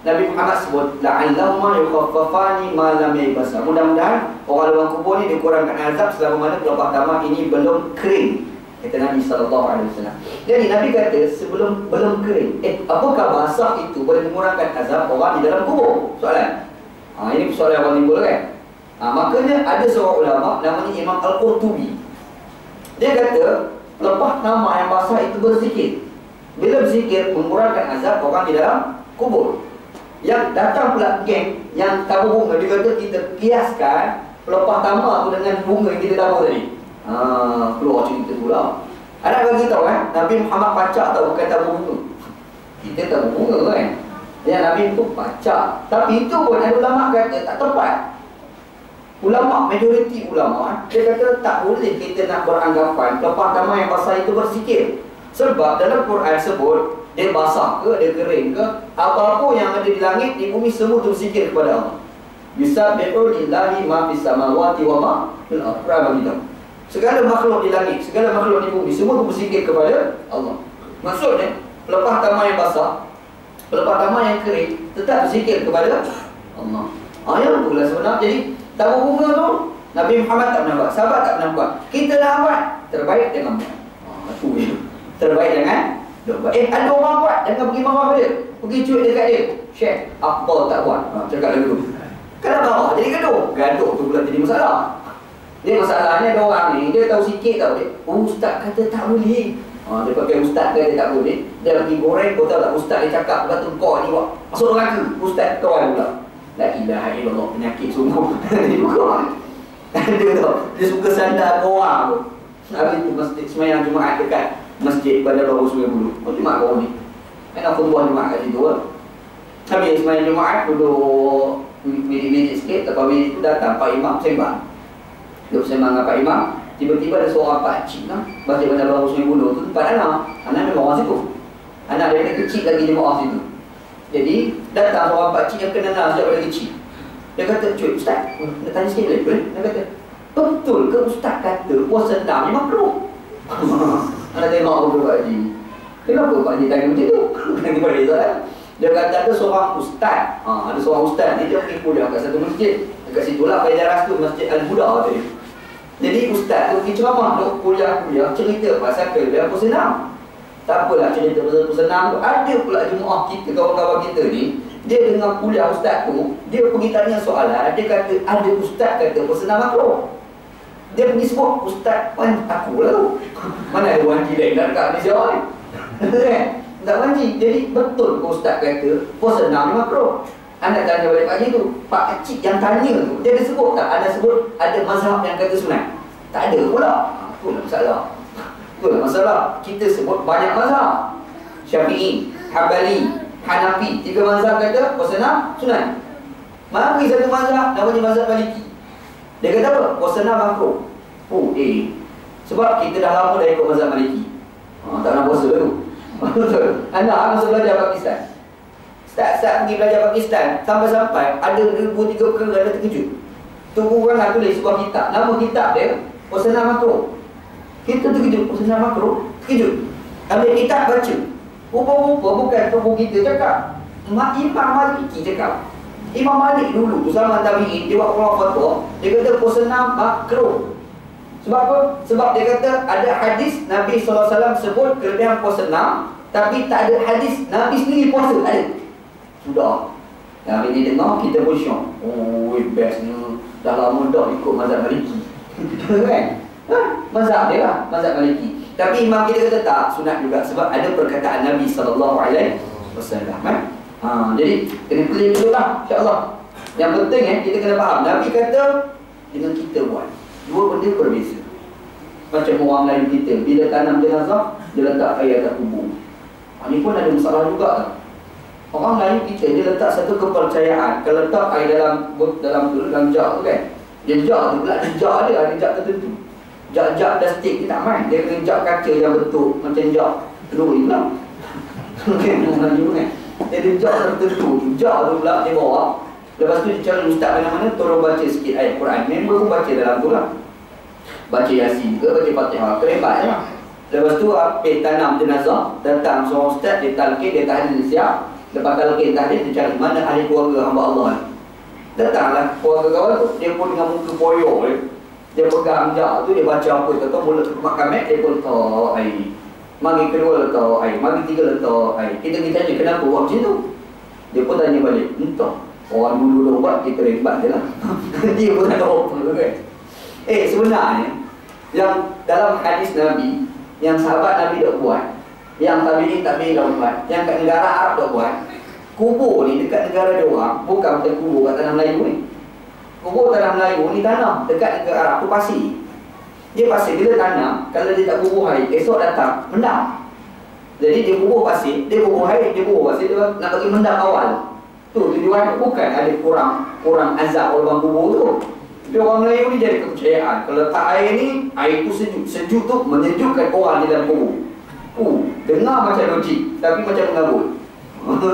Nabi Muhammad sebut la'allahuma yukhaffafani ma lam yabasa. Mudah-mudahan orang luar kubur ni dikurangkan azab selama mana lepas dama ini belum kering. Kata Nabi SAW. Jadi Nabi kata sebelum belum kering. Apakah basah itu boleh mengurangkan azab orang di dalam kubur? Soalan. Ini soalan yang timbul kan. Makanya ada seorang ulama namanya Imam Al-Qurtubi. Dia kata lepas nama yang basah itu berzikir. Bila berzikir mengurangkan azab orang di dalam kubur. Yang datang pula geng yang tabur bunga, dia kata kita kiaskan pelepah tama tu dengan bunga yang kita tabur tadi. Keluar cerita pula. Anak bagi tahu kan, Nabi Muhammad pacak tak bukan tabur bunga. Kita tabur bunga kan. Yang Nabi itu pacak. Tapi itu pun ada ulama kata tak tepat. Ulama, majoriti ulama, dia kata tak boleh kita nak beranggapan pelepah tama yang basah itu berzikir. Sebab dalam Quran sebut dia basah ke, dia kering ke, apa-apa yang ada di langit, di bumi semua berzikir kepada Allah. Yusabbihu lillahi ma fis samawati wa ma fil ardi. Segala makhluk di langit, segala makhluk di bumi semua berzikir kepada Allah. Maksudnya, pelepah tama yang basah, pelepah tama yang kering tetap berzikir kepada Allah. Yang itulah sebenarnya. Jadi tabur bunga tu Nabi Muhammad tak pernah buat, sahabat tak pernah buat. Kita nak buat, terbaik jangan buat. Itu je. Terbaik jangan buat. Ada orang buat, jangan pergi marah dia. Pergi cuit dekat dia. Syekh, apa tak buat? Cakap lagi tu. Kenapa marah? Jadi gaduh tu pula jadi masalah. Dia masalahnya ada orang ni, dia tahu sikit tau dia. Ustaz kata tak boleh. Dia pakai ustaz kata tak boleh. Dia pergi goreng, kau tahu tak ustaz dia cakap kata kau ni buat. Masuk neraka. Ustaz kawan pula. La ilaha illallah, penyakit sungguh. Dia buka. Dia tahu, dia suka sandar orang tu. Habis tu masjid sembahyang Jumaat dekat masjid Bandar Baru Sungai Buloh. Jumaat kau ni. Enak khutbah Jumaat kat situ lah. Habis sembahyang Jumaat duduk minit-minit sikit. Lepas minit tu datang Pak Imam sembang. Duduk sembang dengan Pak Imam. Tiba-tiba ada seorang pakcik lah, masjid Bandar Baru Sungai Buloh tu tempat anak. Anak memang orang situ. Anak dia kecil lagi jemaah situ. Jadi datang seorang pakcik yang kenal sejak pada kecil. Dia kata, cuy ustaz, nak tanya sikit boleh? Dia kata, betul ke ustaz kata puasa enam ni makruh? Anda tengok apa Pak Haji. Kenapa Pak Haji tanya macam tu? Dia kata ada seorang ustaz. Ada seorang ustaz ni dia pergi kuliah kat satu masjid. Dekat situlah Baidaras tu, Masjid Al-Huda tu. Jadi ustaz tu pergi ceramah tu, kuliah-kuliah cerita pasal kelebihan puasa enam. Tak apalah cerita pasal puasa enam tu. Ada pula jemaah kita, kawan-kawan kita ni, dia dengar kuliah ustaz tu, dia pergi tanya soalan. Dia kata ada ustaz kata puasa enam makruh. Dia pergi sebut ustaz wan aku lah tu. Mana ada wanji lain kat Malaysia ni. Tak wanji. Jadi betul ke ustaz kata puasa enam makruh. Anda tanya balik pagi tu, Pak Cik yang tanya tu, dia ada sebut tak? Ada sebut ada mazhab yang kata sunat. Tak ada pula. Itulah masalah. Itulah masalah. Kita sebut banyak mazhab. Syafi'i, Hambali, Hanafi, 3 mazhab kata puasa enam sunat. Mari satu mazhab namanya mazhab Maliki. Dia kata apa? Puasa enam makruh. Sebab kita dah lama dah ikut mazhab Maliki. Tak nak puasa tu. Anak masa belajar Pakistan. Start pergi belajar Pakistan, sampai-sampai ada 2-3 perkara ada terkejut. Tu orang nak tulis sebuah kitab. Nama kitab dia puasa makruh. Kita terkejut, puasa makruh, terkejut. Ambil kitab baca. Rupa-rupa bukan tubuh kita cakap. Imam Maliki cakap. Imam Malik dulu zaman tabi'in dia buat orang fatwa, dia kata puasa makruh. Sebab apa? Sebab dia kata ada hadis Nabi SAW sebut kelebihan puasa 6, tapi tak ada hadis Nabi sendiri puasa. Ada. Sudah. Yang ini dengar kita pun syok. Oh, bestnya. Dah lama dah ikut mazhab Maliki. Kan? Mazhab dia lah, mazhab Maliki. Tapi imam kita kata tak, sunat juga sebab ada perkataan Nabi SAW. Kan? Jadi kena clear dulu lah, insyaAllah. Yang penting kita kena faham, Nabi kata dengan kita buat dua benda berbeza. Macam orang Melayu kita, bila tanam jenazah, dia letak air atas kubur. Ini pun ada masalah juga lah. Orang Melayu kita, dia letak satu kepercayaan. Kalau letak air dalam jak tu kan, dia jak tu pula, jak dia ada jak tertentu. Jak plastik dia tak main, dia kena jak kaca yang bentuk macam jak telur pula. Orang Melayu kan, dia ada jak tertentu, jak tu pula dia bawa. Lepas tu dia cari ustaz mana-mana, tolong baca sikit ayat Quran. Member pun baca dalam tu lah. Baca Yasin ke, baca Fatihah ke, hebat je lah. Lepas tu tanam jenazah, datang seorang ustaz, dia talqin, dia tahlil siap. Lepas talqin tahlil, dia cari mana ahli keluarga hamba Allah ni. Datanglah keluarga kawan tu, dia pun dengan muka poyok dia pegang jak tu, dia baca apa tu, mulut makan mek, dia pun letak air. Mari kedua letak air, mari tiga letak air. Kita tanya kenapa buat macam tu. Dia pun tanya balik, entah. Orang dulu buat, kita rembat je lah. Dia pun tak tahu apa kan. Sebenarnya yang dalam hadis Nabi, yang sahabat Nabi dah buat, yang tabi'in dah buat, yang kat negara Arab dah buat, kubur ni dekat negara dia orang, bukan macam kubur kat tanah Melayu ni. Kubur tanah Melayu ni tanam dekat negara Arab tu pasir. Dia pasir, bila tanam, kalau dia tak kubur air, esok datang mendam. Jadi dia kubur pasir, dia kubur air, dia kubur pasir, dia nak bagi mendam awal. Tu tujuan bukan ada kurang azab orang kubur tu. Tapi orang Melayu ni jadi kepercayaan. Kalau letak air ni, air tu sejuk. Sejuk tu menyejukkan orang di dalam kubur. Dengar macam logik, tapi macam mengabut.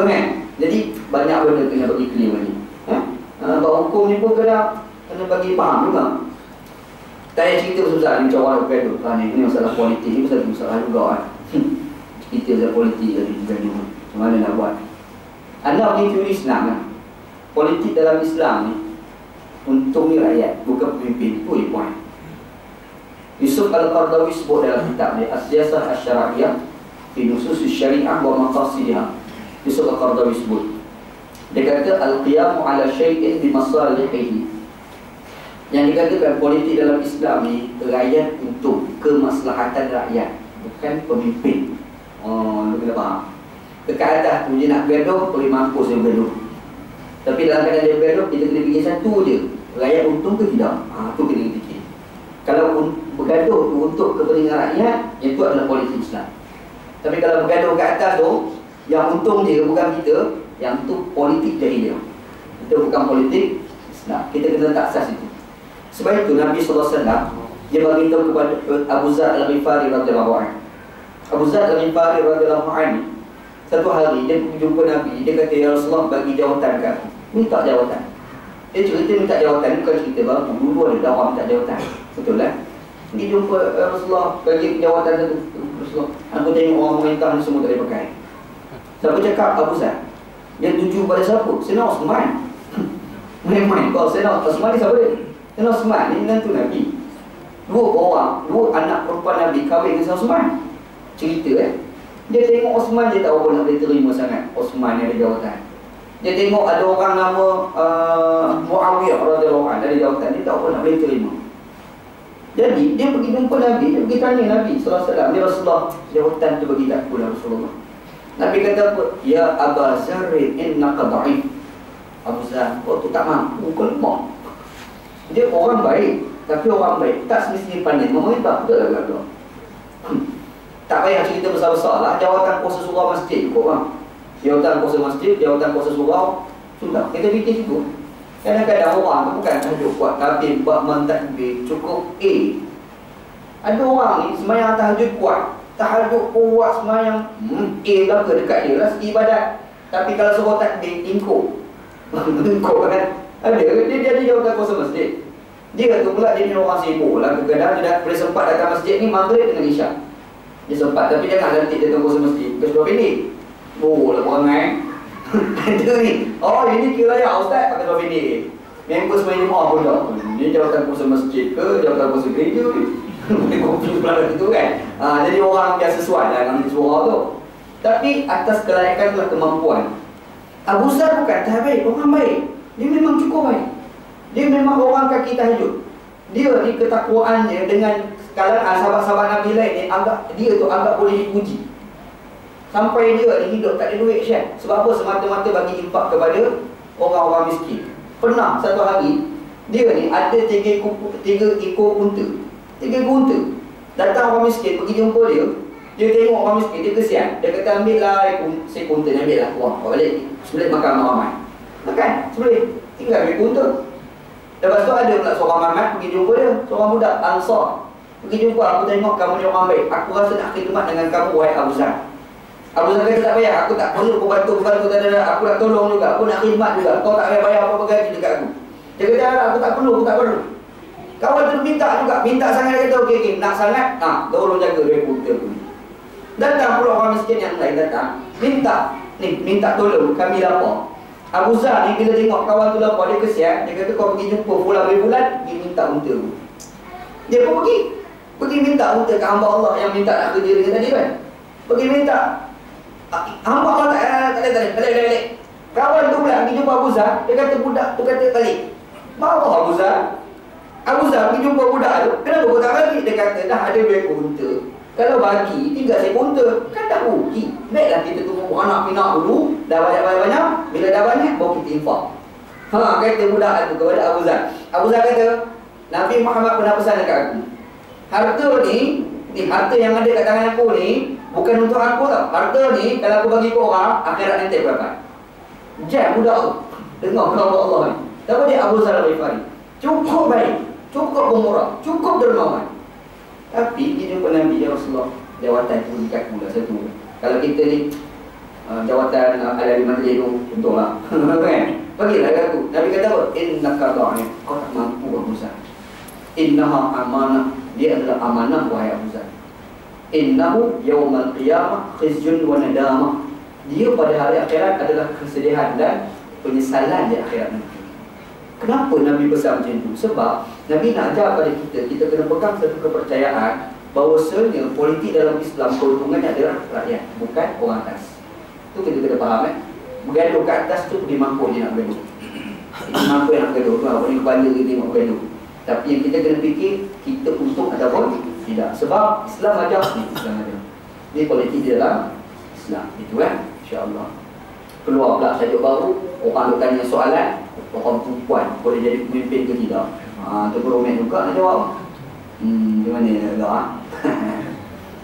Kan? Jadi banyak benda kena bagi clear ni. Bahawa hukum ni pun kena bagi faham juga. Tak payah cerita besar ni macam orang bergaduh. Ni masalah politik, ni masalah juga kan. Cerita pasal politik tadi bergaduh. Macam mana nak buat? Anda pergi teori Islam kan? Politik dalam Islam ni untuk ni rakyat, bukan pemimpin. Itu poin. Yusuf Al-Qardawi sebut dalam kitab dia As-Siyasah Asy-Syar'iyyah fi Nusus Syariah wa Maqasidha. Yusuf Al-Qardawi sebut, dia kata al-qiyamu ala syai'in bi masalihihi. Yang dikatakan politik dalam Islam ni rakyat untuk kemaslahatan rakyat, bukan pemimpin. Lu kena faham. Dekat atas tu dia nak bergaduh, boleh mampus dia bergaduh. Tapi dalam keadaan dia bergaduh, kita kena fikir satu je, rakyat untung ke tidak? Tu kena fikir. Kalau bergaduh tu untuk kepentingan rakyat, itu adalah politik Islam. Tapi kalau bergaduh kat atas tu, yang untung dia bukan kita, yang tu politik jahiliah. Itu bukan politik Islam. Kita kena letak asas itu. Sebab itu Nabi SAW dia beritahu kepada Abu Zar Al-Ghifari radhiyallahu anhu. Abu Zar Al-Ghifari radhiyallahu anhu, satu hari dia pergi jumpa Nabi. Dia kata, ya Rasulullah, bagi jawatan kat aku. Minta jawatan. Dia cerita minta jawatan, bukan cerita baru. Dulu ada dakwah minta jawatan. Betul lah. Pergi jumpa Rasulullah, bagi jawatan satu. Rasulullah, aku tengok orang pemerintah ni semua tak boleh pakai. Siapa cakap? Abu Zar. Dia tuju pada siapa? Sayyidina Osman. Main-main. Kalau Sayyidina Osman ni siapa dia? Sayyidina Osman ni menantu Nabi. Dua anak perempuan Nabi kahwin dengan Sayyidina Osman. Cerita Dia tengok Osman, dia tak apa nak boleh terima sangat Osman yang ada jawatan. Dia tengok ada orang nama Muawiyah radhiyallahu anhu ada jawatan, dia tak apa nak boleh terima. Jadi dia pergi jumpa Nabi, dia pergi tanya Nabi sallallahu alaihi wasallam, "Ya Rasulullah, jawatan tu bagi tak pula Rasulullah?" Nabi kata apa? "Ya Aba Zar, innaka dha'if." Abu Zar, kau tu tak mampu, kau lemah. Dia orang baik, tapi orang baik tak semestinya pandai memerintah. Betul tak kata? Tak payah cerita besar-besar lah. Jawatan kuasa surau masjid kot bang. Jawatan kuasa masjid, jawatan kuasa surau, sudah. Kita fikir itu. Kadang-kadang orang tu bukan tajuk kuat, tapi buat mentadbir cukup A. Ada orang ni semayang tahajud kuat, tahajud kuat semayang A lah ke dekat dia lah segi ibadat. Tapi kalau suruh takbir, ingkuk. Ingkuk kan. Ada, dia jadi jawatan kuasa masjid. Dia tu pula dia ni orang sibuk lah. Kadang-kadang dia boleh sempat datang masjid ni maghrib dengan isyak. Dia sempat, tapi jangan nanti dia tunggu semesti sebelah pendek. Oh lah perangai. Ada ni, oh ini kira ya ustaz pakai sebelah pendek. Member sebenarnya pun dah. Dia jawatan kursus masjid ke, jawatan kursus gereja ni. Boleh confuse pula gitu kan. Jadi orang biasa sesuai lah dengan suara tu. Tapi atas kelayakan itulah kemampuan. Abu Zar bukan tak baik, orang baik. Dia memang cukup baik. Dia memang orang kaki tahajud. Dia ni ketakwaannya dengan kalangan sahabat-sahabat Nabi lain ni dia tu agak boleh dipuji. Sampai dia ni hidup tak ada duit Syekh. Sebab apa? Semata-mata bagi impak kepada orang-orang miskin. Pernah satu hari dia ni ada 3 ekor unta. 3 ekor unta. Datang orang miskin pergi jumpa dia. Dia tengok orang miskin, dia kesian. Dia kata ambillah seekor unta ni, ambillah uang. Kau balik. Sebelah makan ramai. Makan, sebelah. Tinggal ekor unta. Lepas tu ada pula seorang mamat pergi jumpa dia. Seorang budak Ansar. Pergi jumpa, aku tengok kamu ni orang baik. Aku rasa nak khidmat dengan kamu, wahai Abu Zar. Abu Zar kata tak payah, aku tak perlu bantu tak ada. Aku nak tolong juga, aku nak khidmat juga. Kau tak payah bayar apa-apa gaji dekat aku. Dia kata aku tak perlu. Kawan tu minta juga, minta sangat. Dia kata okey, nak sangat, tolong jaga dia pun. Datang pula orang miskin yang lain datang, minta tolong, kami lapar. Abu Zar ni bila tengok kawan tu lapar, dia kesian. Dia kata kau pergi jumpa fulan berbulan, pergi minta unta. Dia pun pergi minta unta ke hamba Allah yang minta nak kerja dengan tadi kan. Pergi minta. Hamba Allah tak ada. Balik. Kawan tu pula pergi jumpa Abu Zar. Dia kata budak tu kata balik. Marah Abu Zar. Abu Zar pergi jumpa budak tu. Kenapa kau tak bagi? Dia kata dah ada 2 ekor unta. Kalau bagi 3 ekor unta kan tak rugi. Baiklah kita tunggu anak pinak dulu. Dah banyak. Bila dah banyak baru kita infak. Kata budak tu kepada Abu Zar. Abu Zar kata Nabi Muhammad pernah pesan dekat aku. Harta ni harta yang ada kat tangan aku ni bukan untuk aku tau. Harta ni kalau aku bagi ke orang, akhirat nanti aku dapat. Jam budak tu. Dengar kata Allah ni. Tapi dia Abu Zar Al-Ghifari. Cukup baik, cukup pemurah, cukup dermawan. Tapi dia jumpa Nabi, ya Rasulullah, jawatan tu dekat aku lah satu. Kalau kita ni jawatan ala di majlis tu, untunglah. Kan? Bagilah kat aku. Nabi kata apa? Innaka dha'if. Kau tak mampu Abu Zar. Innaha amanah. Dia adalah amanah wahai Abu Zar. Innahu yawmal qiyamah khizyun wa nadamah. Dia pada hari akhirat adalah kesedihan dan penyesalan di akhirat nanti. Kenapa Nabi pesan macam itu? Sebab Nabi nak ajar pada kita kena pegang satu kepercayaan bahawasanya politik dalam Islam keuntungannya adalah rakyat, bukan orang atas. Itu kita kena faham Bergaduh kat atas tu pergi mampu je nak bergaduh. Ini mampu yang nak bergaduh. Apa ni kepala kita tengok bergaduh. Tapi yang kita kena fikir, kita untung ataupun tidak. Sebab Islam ajar, Islam ajar. Ini politik di dalam Islam. Itu kan? InsyaAllah. Keluar pula sahaja baru, orang nak tanya soalan, orang perempuan boleh jadi pemimpin ke tidak? Tu beromet juga nak jawab. Di mana nak agak?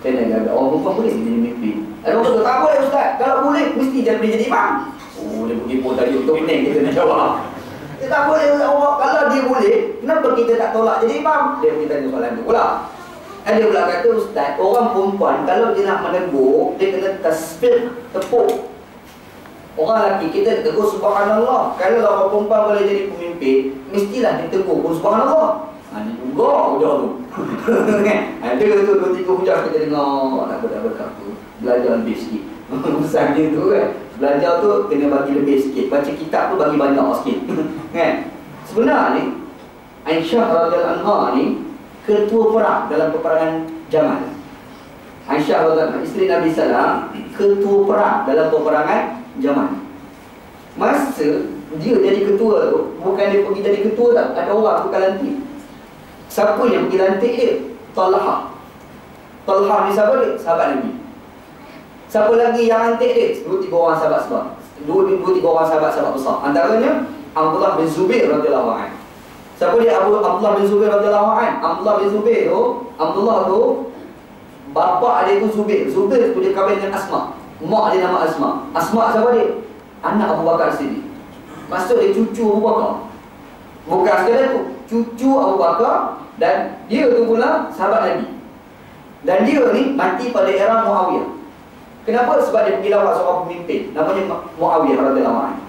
Macam mana agak? Orang perempuan boleh jadi pemimpin. Ada orang kata, tak boleh Ustaz. Kalau boleh, mesti dia boleh jadi imam. Dia pergi pun tadi untuk pening kita nak jawab. Dia tak boleh orang. Kalau dia boleh, kenapa kita tak tolak jadi imam? Dia pergi tanya soalan tu pula. Ada pula kata Ustaz, orang perempuan kalau dia nak menegur, dia kena tasbih, tepuk. Orang lelaki kita tegur subhanallah. Kalau orang perempuan boleh jadi pemimpin, mestilah ditegur pun subhanallah. Ini juga hujah tu. Ada tu 2-3 hujah kita dengar. Tak apa. Belajar lebih sikit. Pesan dia tu kan. Belajar tu kena bagi lebih sikit. Baca kitab tu bagi banyak sikit. Kan? Sebenarnya Aisyah radhiyallahu anha ni ketua perang dalam peperangan Jamal. Aisyah radhiyallahu anha isteri Nabi sallallahu ketua perang dalam peperangan Jamal. Masa dia jadi ketua tu, bukan dia pergi jadi ketua tak, ada orang tukar lantik. Siapa yang pergi lantik dia? Talha. Talha ni siapa dia? Sahabat Nabi. Siapa lagi yang lantik dia? 2-3 orang sahabat-sahabat. 2-3 orang sahabat-sahabat besar. Antaranya Abdullah bin Zubair radhiyallahu anhu. Siapa dia? Abdullah bin Zubair radhiyallahu anhu. Abdullah bin Zubair tu, Abdullah tu bapa dia tu Zubair. Zubair tu dia kahwin dengan Asma. Mak dia nama Asma. Asma siapa dia? Anak Abu Bakar Siddiq. Maksud dia cucu Abu Bakar. Bukan sekadar tu, cucu Abu Bakar. Dan dia tu pula sahabat Nabi. Dan dia ni mati pada era Muawiyah. Kenapa? Sebab dia pergi lawan seorang pemimpin namanya Muawiyah radhiyallahu anhu.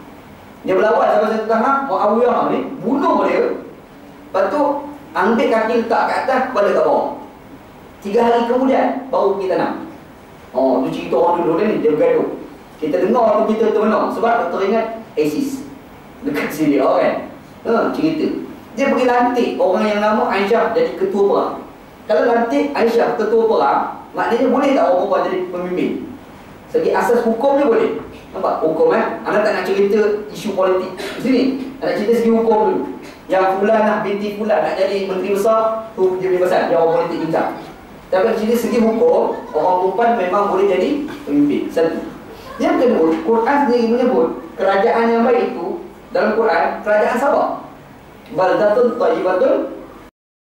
Dia berlawan sampai satu tahap Muawiyah ni bunuh dia. Lepas tu Ambil kaki letak kat atas, kepala kat bawah. 3 hari kemudian baru pergi tanam. Oh, tu cerita orang dulu ni, dia bergaduh. Kita dengar tu kita termenung. Sebab doktor ingat ASIS dekat sini, kan? Cerita. Dia pergi lantik orang yang nama Aisyah jadi ketua perang. Kalau lantik Aisyah ketua perang, maknanya boleh tak orang perempuan jadi pemimpin? Segi asas hukum dia boleh. Nampak? Hukum Anda tak nak cerita isu politik di sini. Nak cerita segi hukum dulu. Yang fulan binti fulan nak jadi menteri besar, tu dia punya pasal. Dia orang politik bincang. Tapi cerita segi hukum, orang perempuan memang boleh jadi pemimpin. Satu. Yang kedua, Quran sendiri menyebut kerajaan yang baik itu dalam Quran, kerajaan sabar. Baldatun thayyibatun